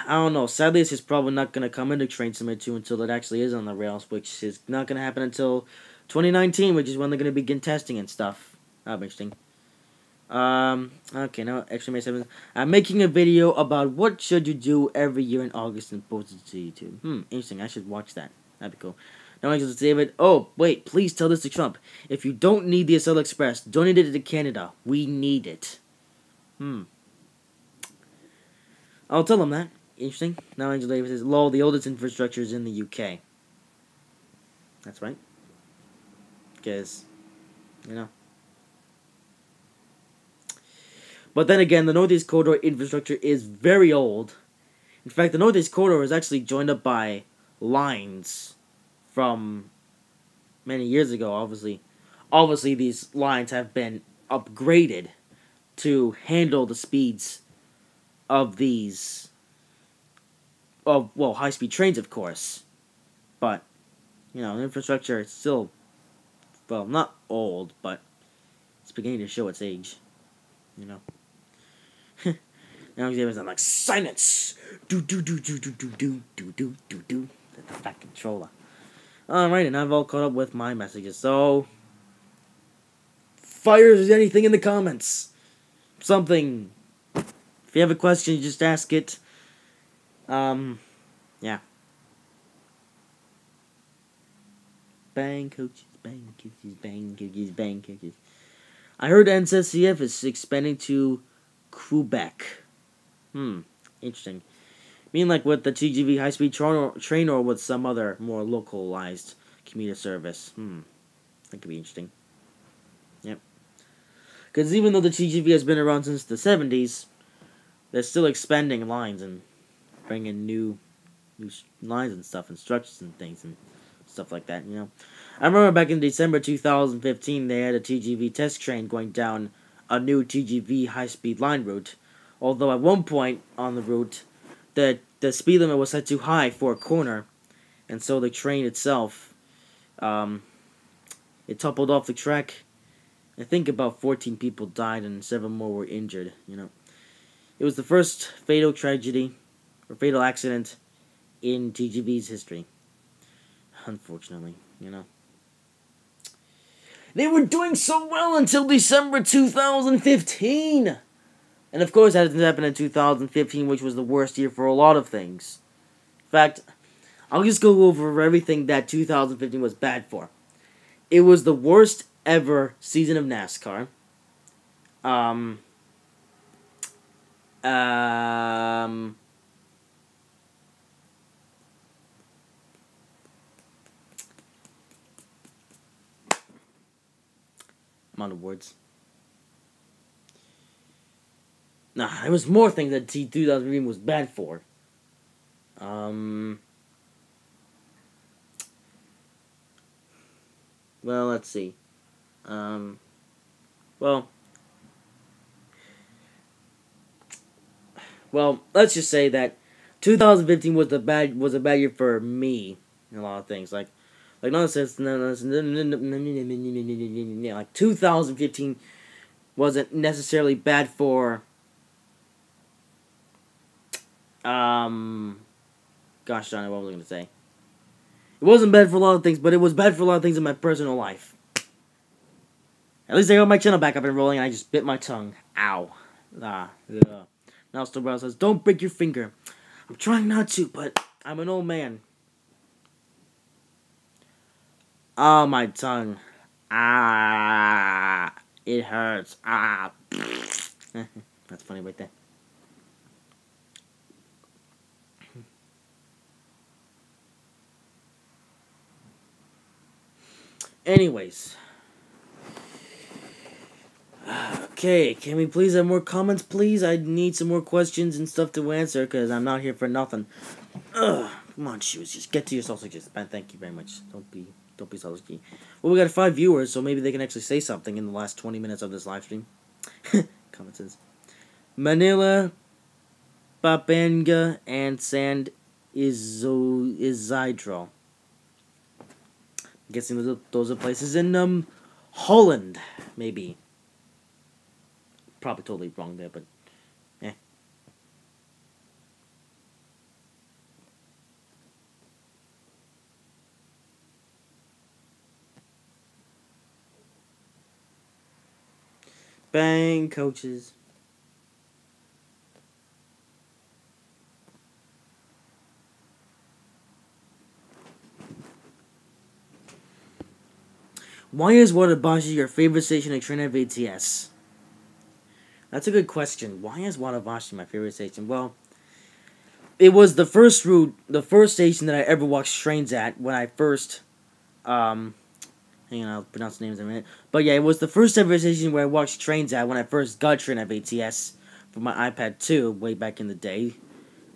I don't know. Sadly, it's just probably not going to come into Train Simulator 2 until it actually is on the rails, which is not going to happen until 2019, which is when they're going to begin testing and stuff. That'll be interesting. Okay, now, Extra 7. I'm making a video about what should you do every year in August and post it to YouTube. Interesting. I should watch that. That'd be cool. Now, Angels David. Oh, wait, please tell this to Trump. If you don't need the SL Express, donate it to Canada. We need it. I'll tell him that. Interesting. Now, Angel David says, lol, the oldest infrastructure is in the UK. That's right. Because, you know. But then again, the Northeast Corridor infrastructure is very old. In fact, the Northeast Corridor is actually joined up by lines from many years ago, obviously. Obviously, these lines have been upgraded to handle the speeds of these, high-speed trains, of course. But, you know, the infrastructure is still, well, not old, but it's beginning to show its age, you know. Now I'm like, silence! Do. The fat controller. Alright, and I've all caught up with my messages, so fire anything in the comments. Something. If you have a question, you just ask it. Yeah. Bang coaches, bang cookies, bang cookies, bang cookies. I heard NCCF is expanding to Quebec. Interesting. Mean like with the TGV high-speed train or with some other more localized commuter service? That could be interesting. Yep. Because even though the TGV has been around since the 70s, they're still expanding lines and bringing new lines and stuff and structures and things and stuff like that, you know. I remember back in December 2015, they had a TGV test train going down a new TGV high-speed line route. Although at one point on the route, the speed limit was set too high for a corner, and so the train itself, it toppled off the track. I think about 14 people died and 7 more were injured, you know. It was the first fatal tragedy, or fatal accident, in TGV's history. Unfortunately, you know. They were doing so well until December 2015! And of course that happened in 2015, which was the worst year for a lot of things. In fact, I'll just go over everything that 2015 was bad for. It was the worst ever season of NASCAR. I'm out of words. Nah, there was more things that 2015 was bad for. Well, let's see. Well, let's just say that 2015 was a bad year for me in a lot of things. Like nonsense. Like 2015 wasn't necessarily bad for. Gosh darn it, what was I going to say? It wasn't bad for a lot of things, but it was bad for a lot of things in my personal life. At least I got my channel back up and rolling, and I just bit my tongue. Ow. Now Stobrow says, don't break your finger. I'm trying not to, but I'm an old man. Oh, my tongue. Ah, it hurts. Ah. That's funny right there. Anyways. Okay, can we please have more comments, please? I need some more questions and stuff to answer, because I'm not here for nothing. Ugh, come on, shoes, just get to your sausages. Man, thank you very much. Don't be sausage. Well, we got 5 viewers, so maybe they can actually say something in the last 20 minutes of this live stream. Comment says, Manila, Papanga, and San Isidro. I'm guessing those are places in, Holland, maybe. Probably totally wrong there, but eh. Bang, coaches. Why is Watabashi your favorite station in Trinidad ATS? That's a good question. Why is Watabashi my favorite station? Well, it was the first station that I ever watched trains at when I first, hang on, I'll pronounce the names in a minute. But yeah, it was the first ever station where I watched trains at when I first got Trinidad ATS for my iPad 2 way back in the day.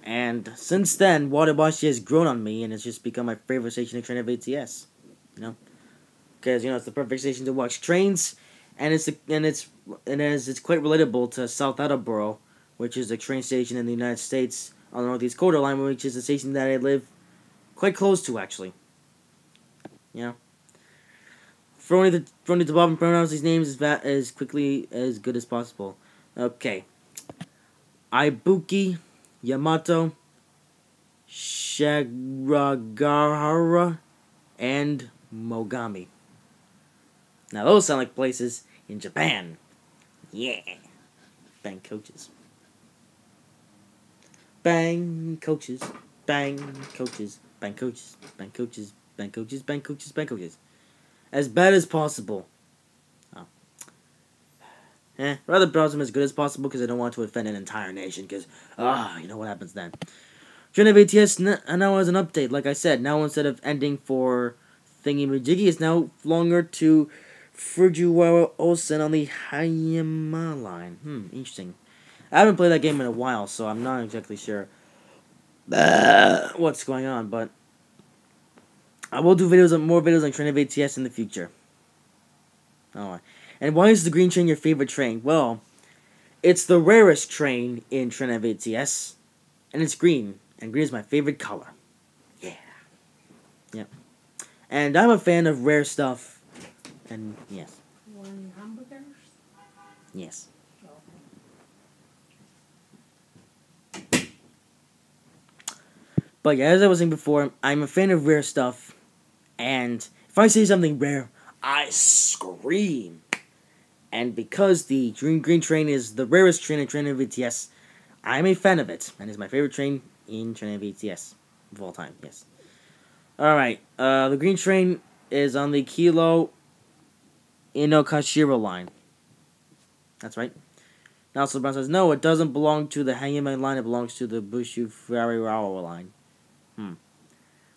And since then, Watabashi has grown on me, and it's just become my favorite station in Trinidad ATS. You know? Because, it's the perfect station to watch trains, and it's quite relatable to South Attleboro, which is a train station in the United States on the Northeast Corridor line, which is a station that I live quite close to, actually. You know? Throwing to Bob and pronounce these names as quickly as good as possible. Okay. Ibuki, Yamato, Shiragahara, and Mogami. Now those sound like places in Japan. Yeah. Bang coaches. Bang coaches. Bang coaches. Bang coaches. Bang coaches. Bang coaches. Bang coaches. Bang coaches. As bad as possible. Oh. Rather pronounce them as good as possible because I don't want to offend an entire nation because, you know what happens then. Trinidad ATS now has an update, like I said. Now instead of ending for Thingy Majiggy, it's now longer to Fujiwara Osen on the Hayama line. Interesting. I haven't played that game in a while, so I'm not exactly sure what's going on, but I will do more videos on Trinidad ATS in the future. Alright. And why is the green train your favorite train? Well, it's the rarest train in Trinidad ATS, and it's green, and green is my favorite color. Yeah. Yep. And I'm a fan of rare stuff. And yes. One hamburgers? Yes. Okay. But yeah, as I was saying before, I'm a fan of rare stuff. And if I say something rare, I scream. And because the green train is the rarest train in Trinidad ATS, I'm a fan of it. And it's my favorite train in Trinidad ATS of all time, yes. Alright, the green train is on the Kilo Inokashira line. That's right. Now, so Brown says, no, it doesn't belong to the Hayama line, it belongs to the Bushu Ferrari-Rawa line.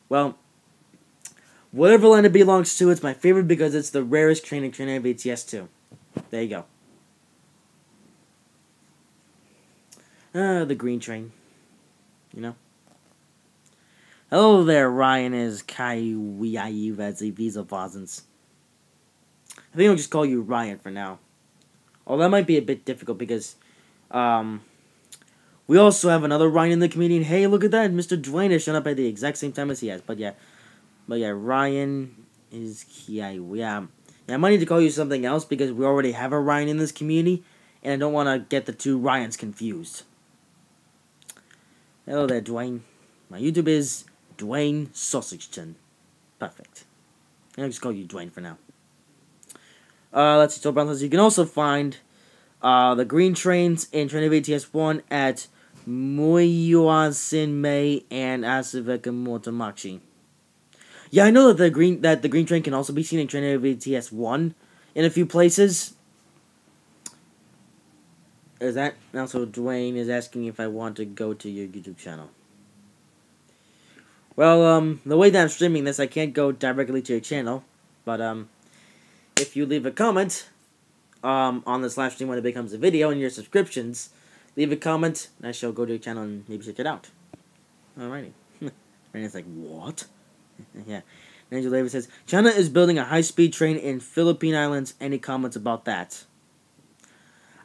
Well, whatever line it belongs to, it's my favorite because it's the rarest train in Trinidad ATS too. There you go. The green train. You know? Hello there, Ryan is Kaiwiayu as a Visa Vazens. I think I'll just call you Ryan for now. Oh, that might be a bit difficult because, we also have another Ryan in the community. And hey, look at that, Mr. Dwayne has shown up at the exact same time as he has. But yeah, Ryan is Kaiwi. Yeah, I might need to call you something else because we already have a Ryan in this community, and I don't want to get the two Ryans confused. Hello there, Dwayne. My YouTube is Dwayne Sausageton. Perfect. I'll just call you Dwayne for now. Let's see, so Brown says you can also find the green trains in Trinidad ATS 1 at Muyoasin May and Asaveka Motomachi. Yeah, I know that the green train can also be seen in Trinity VTS 1 in a few places. Is that also Dwayne is asking if I want to go to your YouTube channel. Well, the way that I'm streaming this, I can't go directly to your channel, but if you leave a comment on this live stream when it becomes a video in your subscriptions, leave a comment and I shall go to your channel and maybe check it out. Alrighty. Brandon's like, what? Yeah. Angel Davis says, China is building a high-speed train in Philippine Islands. Any comments about that?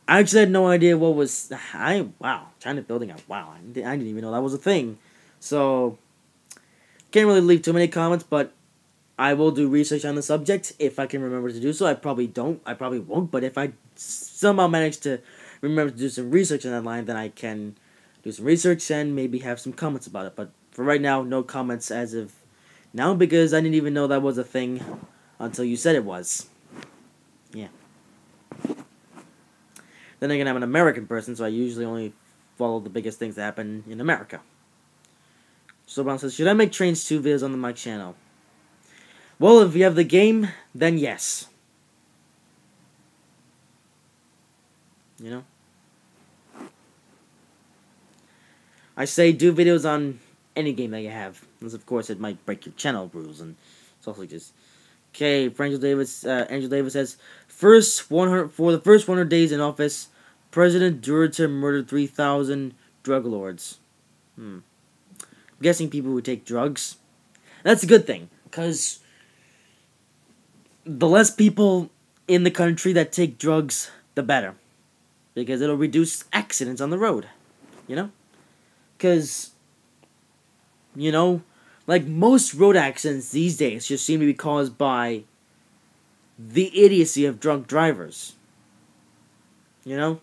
I actually had no idea what was... Wow. China building a... Wow. I didn't even know that was a thing. So, can't really leave too many comments, but I will do research on the subject if I can remember to do so. I probably don't. I probably won't. But if I somehow manage to remember to do some research on that line, then I can do some research and maybe have some comments about it. But for right now, no comments as of now, because I didn't even know that was a thing until you said it was. Yeah. Then again, I'm an American person, so I usually only follow the biggest things that happen in America. So Brown says, should I make Trains 2 videos on my channel? Well, if you have the game, then yes. You know? I say do videos on any game that you have. Unless, of course, it might break your channel rules, and it's also just... Okay, Angel Davis says, for the first 100 days in office, President Duterte murdered 3,000 drug lords. I'm guessing people who take drugs. That's a good thing, because the less people in the country that take drugs, the better. Because it'll reduce accidents on the road, you know? Because, you know, like most road accidents these days just seem to be caused by the idiocy of drunk drivers. You know?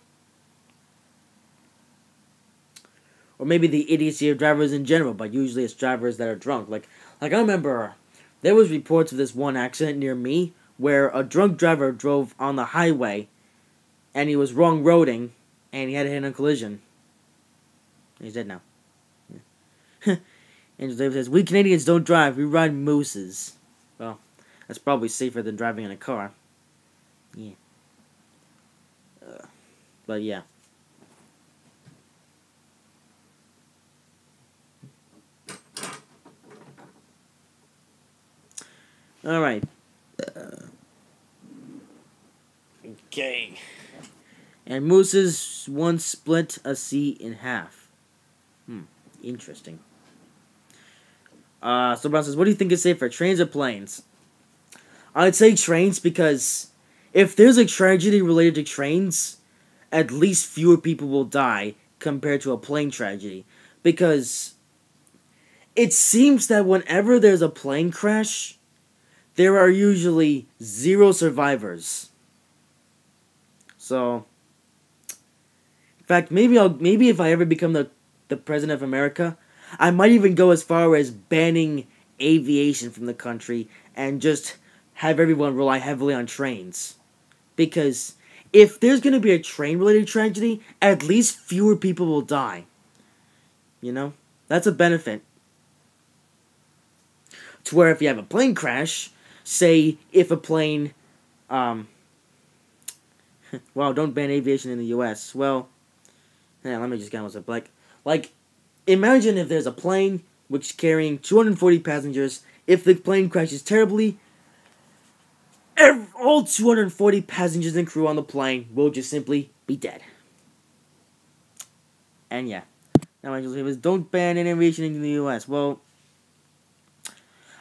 Or maybe the idiocy of drivers in general, but usually it's drivers that are drunk. Like I remember there was reports of this one accident near me where a drunk driver drove on the highway and he was wrong roading and he had a hit-on collision. He's dead now. Yeah. Angel Davis says, we Canadians don't drive, we ride mooses. Well, that's probably safer than driving in a car. Yeah. But yeah. Alright. Okay. And mooses once split a sea in half. Interesting. So Brown says, what do you think is safer, trains or planes? I'd say trains because if there's a tragedy related to trains, at least fewer people will die compared to a plane tragedy. Because it seems that whenever there's a plane crash, there are usually 0 survivors. So, in fact, maybe if I ever become the president of America, I might even go as far as banning aviation from the country and just have everyone rely heavily on trains. Because if there's going to be a train-related tragedy, at least fewer people will die. You know? That's a benefit. To where if you have a plane crash, say if a plane... well, don't ban aviation in the U.S. Well, yeah, let me just get on with it. Like, imagine if there's a plane which is carrying 240 passengers. If the plane crashes terribly, all 240 passengers and crew on the plane will just simply be dead. And yeah. Now, Angel Davis, don't ban aviation in the U.S. Well,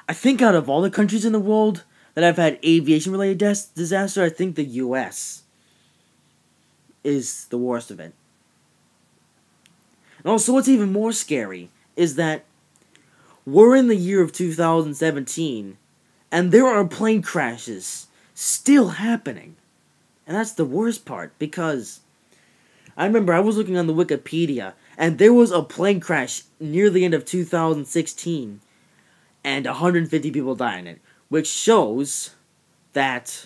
I think out of all the countries in the world that have had aviation-related disaster, I think the U.S. is the worst of it. And also, what's even more scary is that we're in the year of 2017, and there are plane crashes still happening. And that's the worst part, because I remember I was looking on the Wikipedia, and there was a plane crash near the end of 2016, and 150 people died in it, which shows that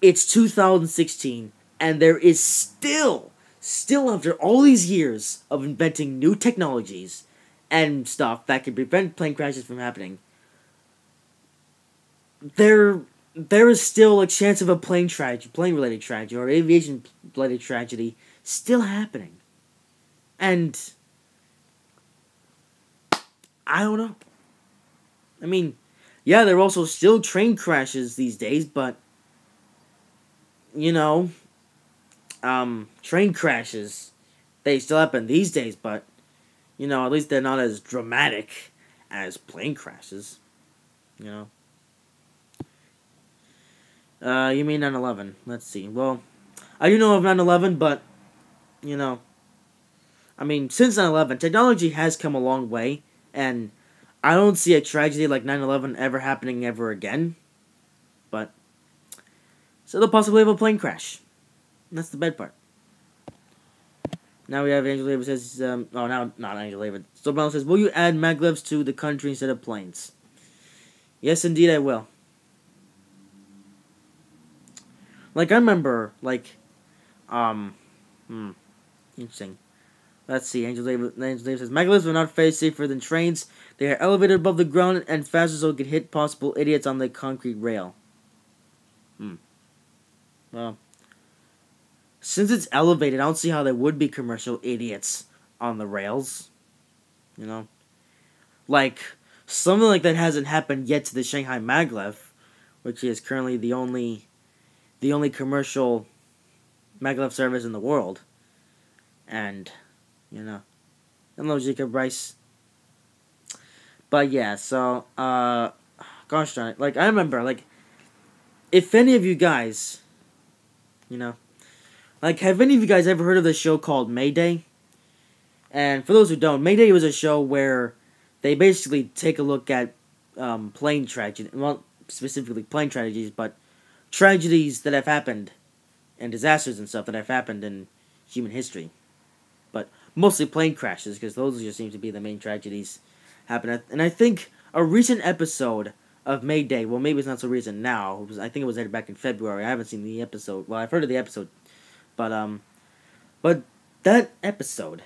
it's 2016, and there is still after all these years of inventing new technologies and stuff that can prevent plane crashes from happening, there is still a chance of a plane related tragedy, or aviation related tragedy still happening. And I don't know. I mean, yeah, there are also still train crashes these days, but train crashes, they still happen these days, but at least they're not as dramatic as plane crashes. You mean 9/11? Let's see. Well, I do know of 9/11, but since 9/11, technology has come a long way, and I don't see a tragedy like 9/11 ever happening ever again. But still the possibility of a plane crash. That's the bad part. Now we have Angela Davis says, not Angela Davis. So Brown says, will you add maglevs to the country instead of planes? Yes, indeed I will. I remember, interesting. Let's see, Angela Davis says, maglevs are not very safer than trains. They are elevated above the ground and faster so it can hit possible idiots on the concrete rail. Well, since it's elevated, I don't see how there would be commercial idiots on the rails. Something like that hasn't happened yet to the Shanghai Maglev, which is currently the only commercial maglev service in the world. And, hello, Jacob Bryce. But yeah, so, gosh darn it. I remember, if any of you guys, have any of you guys ever heard of the show called Mayday? And for those who don't, Mayday was a show where they basically take a look at plane tragedy, well, specifically plane tragedies, but tragedies that have happened and disasters and stuff that have happened in human history. But mostly plane crashes, because those just seem to be the main tragedies happen. And I think a recent episode of Mayday, well, maybe it's not so recent now. I think it was aired back in February. I haven't seen the episode. Well, I've heard of the episode, but that episode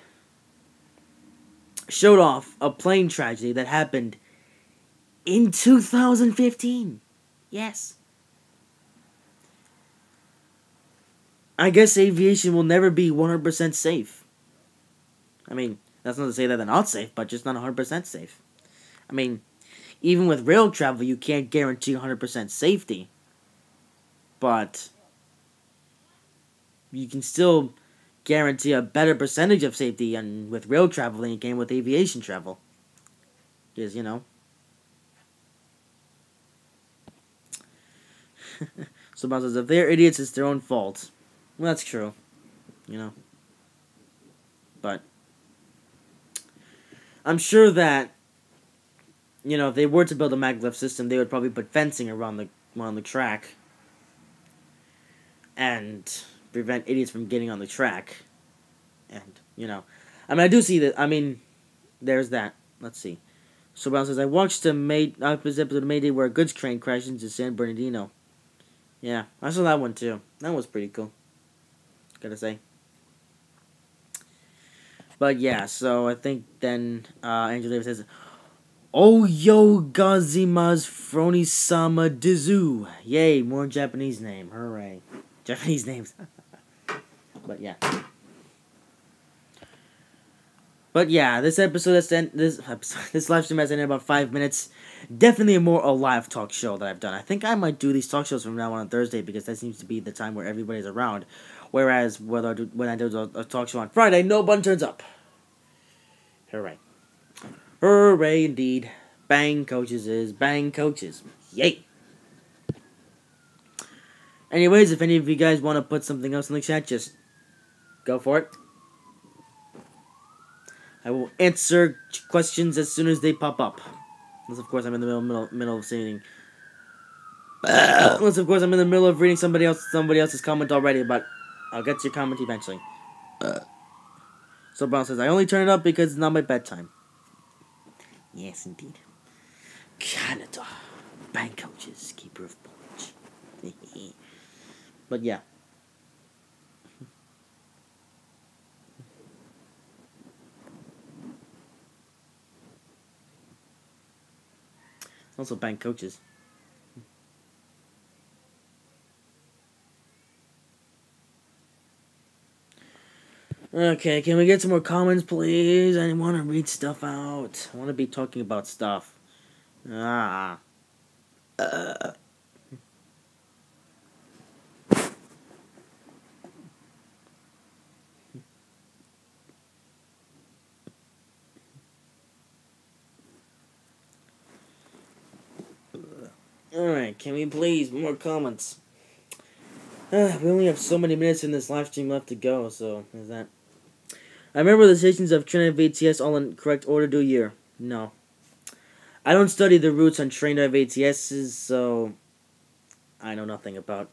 showed off a plane tragedy that happened in 2015. Yes. I guess aviation will never be 100% safe. That's not to say that they're not safe, but just not 100% safe. Even with rail travel, you can't guarantee 100% safety. But you can still guarantee a better percentage of safety with rail travel than you can with aviation travel. Because, So Bob says, if they're idiots, it's their own fault. Well, that's true. But I'm sure that, if they were to build a maglev system, they would probably put fencing around the track and prevent idiots from getting on the track. And, I do see that. There's that. Let's see. So Brown says, I watched this episode of Mayday where a goods train crashed into San Bernardino. Yeah, I saw that one too. That was pretty cool, gotta say. But yeah, so I think then Angela Davis says, Oyo Gazima's Fronisama Dizu. Yay, more Japanese name. Hooray. Japanese names. But yeah. But yeah, this episode this live stream has ended in about 5 minutes. Definitely a more live talk show that I've done. I think I might do these talk shows from now on Thursday because that seems to be the time where everybody's around. Whereas when I do a talk show on Friday, no one turns up. Hooray. Hooray indeed. Bang coaches is bang coaches. Yay. Anyways, if any of you guys want to put something else in the chat, just go for it. I will answer questions as soon as they pop up. Unless, of course, I'm in the middle of saying. Unless, of course, I'm in the middle of reading somebody else's comment already, but I'll get to your comment eventually. So Brown says, I only turn it up because it's not my bedtime. Yes, indeed. Canada. Bank coaches, keeper of porch. But yeah. Also bank coaches. Okay, can we get some more comments, please? I want to read stuff out. I want to be talking about stuff. Ah. Alright, can we please more comments? We only have so many minutes in this live stream left to go, so there's that. I remember the stations of Trinidad ATS all in correct order do year. No. I don't study the routes on Trinidad ATSs, so I know nothing about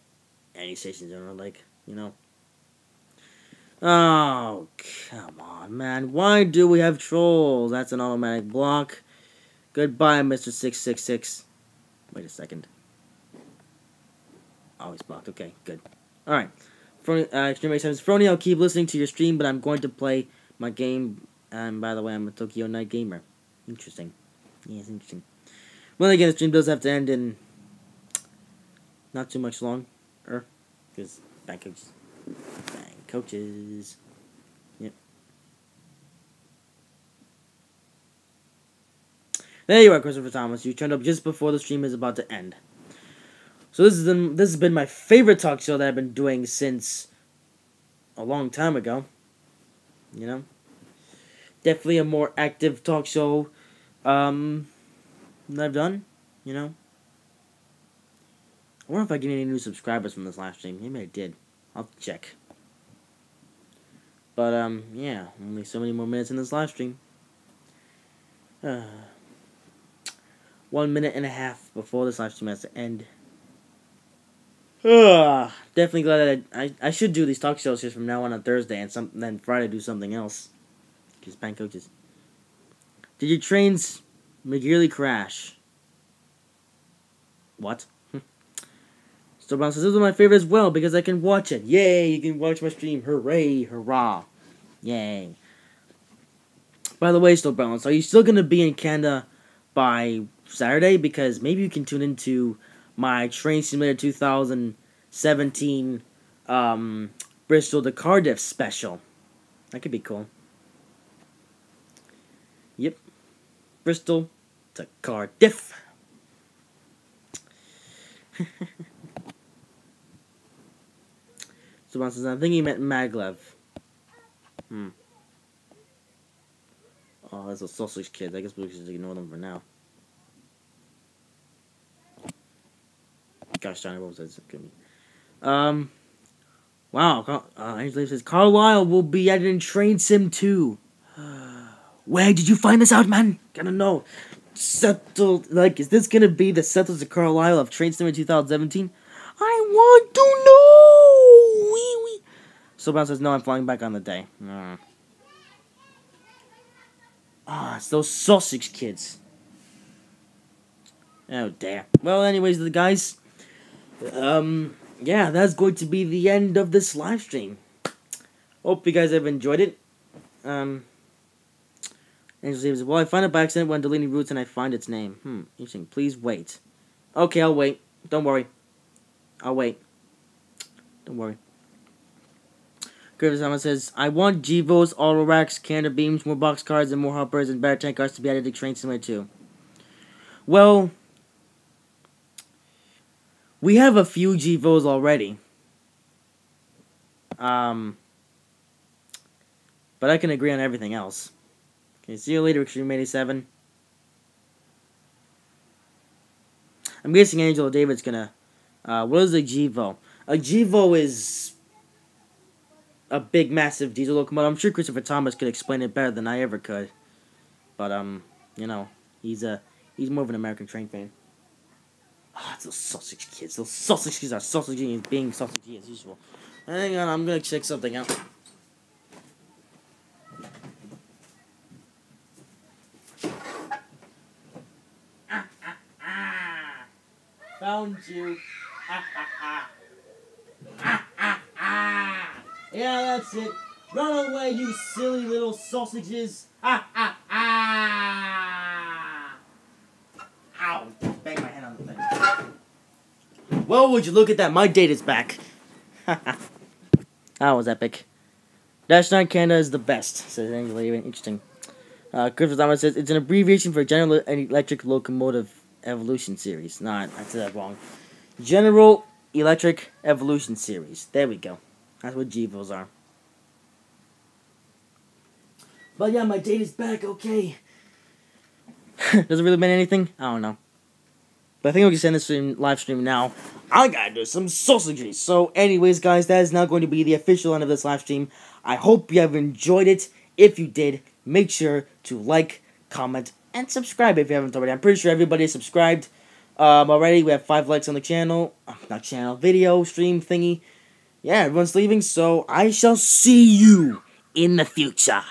any stations in order, like, you know. Oh, come on, man. Why do we have trolls? That's an automatic block. Goodbye, Mr. 666. Wait a second. Oh, he's blocked. Okay, good. Alright. Extreme 7 Frony, I'll keep listening to your stream, but I'm going to play my game. And by the way, I'm a Tokyo Night Gamer. Interesting. Yeah, it's interesting. Well, again, the stream does have to end in not too much longer. Because bank coaches. Bank coaches. Yep. There you are, Christopher Thomas. You turned up just before the stream is about to end. So this has been my favorite talk show that I've been doing since a long time ago. You know? Definitely a more active talk show that I've done, you know? I wonder if I get any new subscribers from this live stream. Maybe I did. I'll check. But, yeah. Only so many more minutes in this live stream. 1 minute and a half before this live stream has to end. Definitely glad that I should do these talk shows just from now on Thursday, and then Friday do something else. Because bank coaches. Did your trains McGearley crash? What? Stillbound says, this is my favorite as well, because I can watch it. Yay, you can watch my stream. Hooray, hurrah. Yay. By the way, Stillbound, are you still going to be in Canada by Saturday? Because maybe you can tune into my Train Simulator 2017 Bristol to Cardiff special. That could be cool. Yep. Bristol to Cardiff. Someone says, I think he meant Maglev. Oh, that's a sausage kid. I guess we should ignore them for now. Gosh darn it, what was that? Wow. Angela says, Carlisle will be added in Train Sim 2. Where did you find this out, man? Gotta know. Is this gonna be the Settlers of Carlisle of Train Sim 2017? I want to know! Wee. Soulbound says, no, I'm flying back on the day. It's those sausage kids. Oh, dear. Well, anyways, the guys, yeah, that's going to be the end of this live stream. Hope you guys have enjoyed it. Angel says, well, I found it by accident when deleting routes and I find its name. Interesting. Please wait. Okay, I'll wait. Don't worry. I'll wait. Don't worry. Griffith Simon says, I want Gevos, auto racks, canter beams, more box cards, and more hoppers and better tank cards to be added to Train Simulator 2. Well, we have a few Gevos already. But I can agree on everything else. Okay, see you later, Extreme 87. I'm guessing Angela David's gonna... what is a Gevo? A Gevo is a big, massive diesel locomotive. I'm sure Christopher Thomas could explain it better than I ever could. But, you know, he's more of an American train fan. It's those sausage kids. Those sausage kids are sausage being sausage as usual. Hang on, I'm gonna check something out. Found you. Yeah, that's it. Run away, you silly little sausages. Ow. Well, would you look at that? My data's back. That was epic. Dash 9 Canada is the best, says Angela. Interesting. Christopher Thomas says it's an abbreviation for General Electric Locomotive Evolution Series. Nah, I said that wrong. General Electric Evolution Series. There we go. That's what GEVOs are. But yeah, my data's back, okay. Does it really mean anything? I don't know. But I think we can send this live stream now. I gotta do some sausages. So anyways, guys, that is now going to be the official end of this live stream. I hope you have enjoyed it. If you did, make sure to like, comment, and subscribe if you haven't already. I'm pretty sure everybody is subscribed already. We have 5 likes on the channel. Video, stream thingy. Yeah, everyone's leaving, so I shall see you in the future.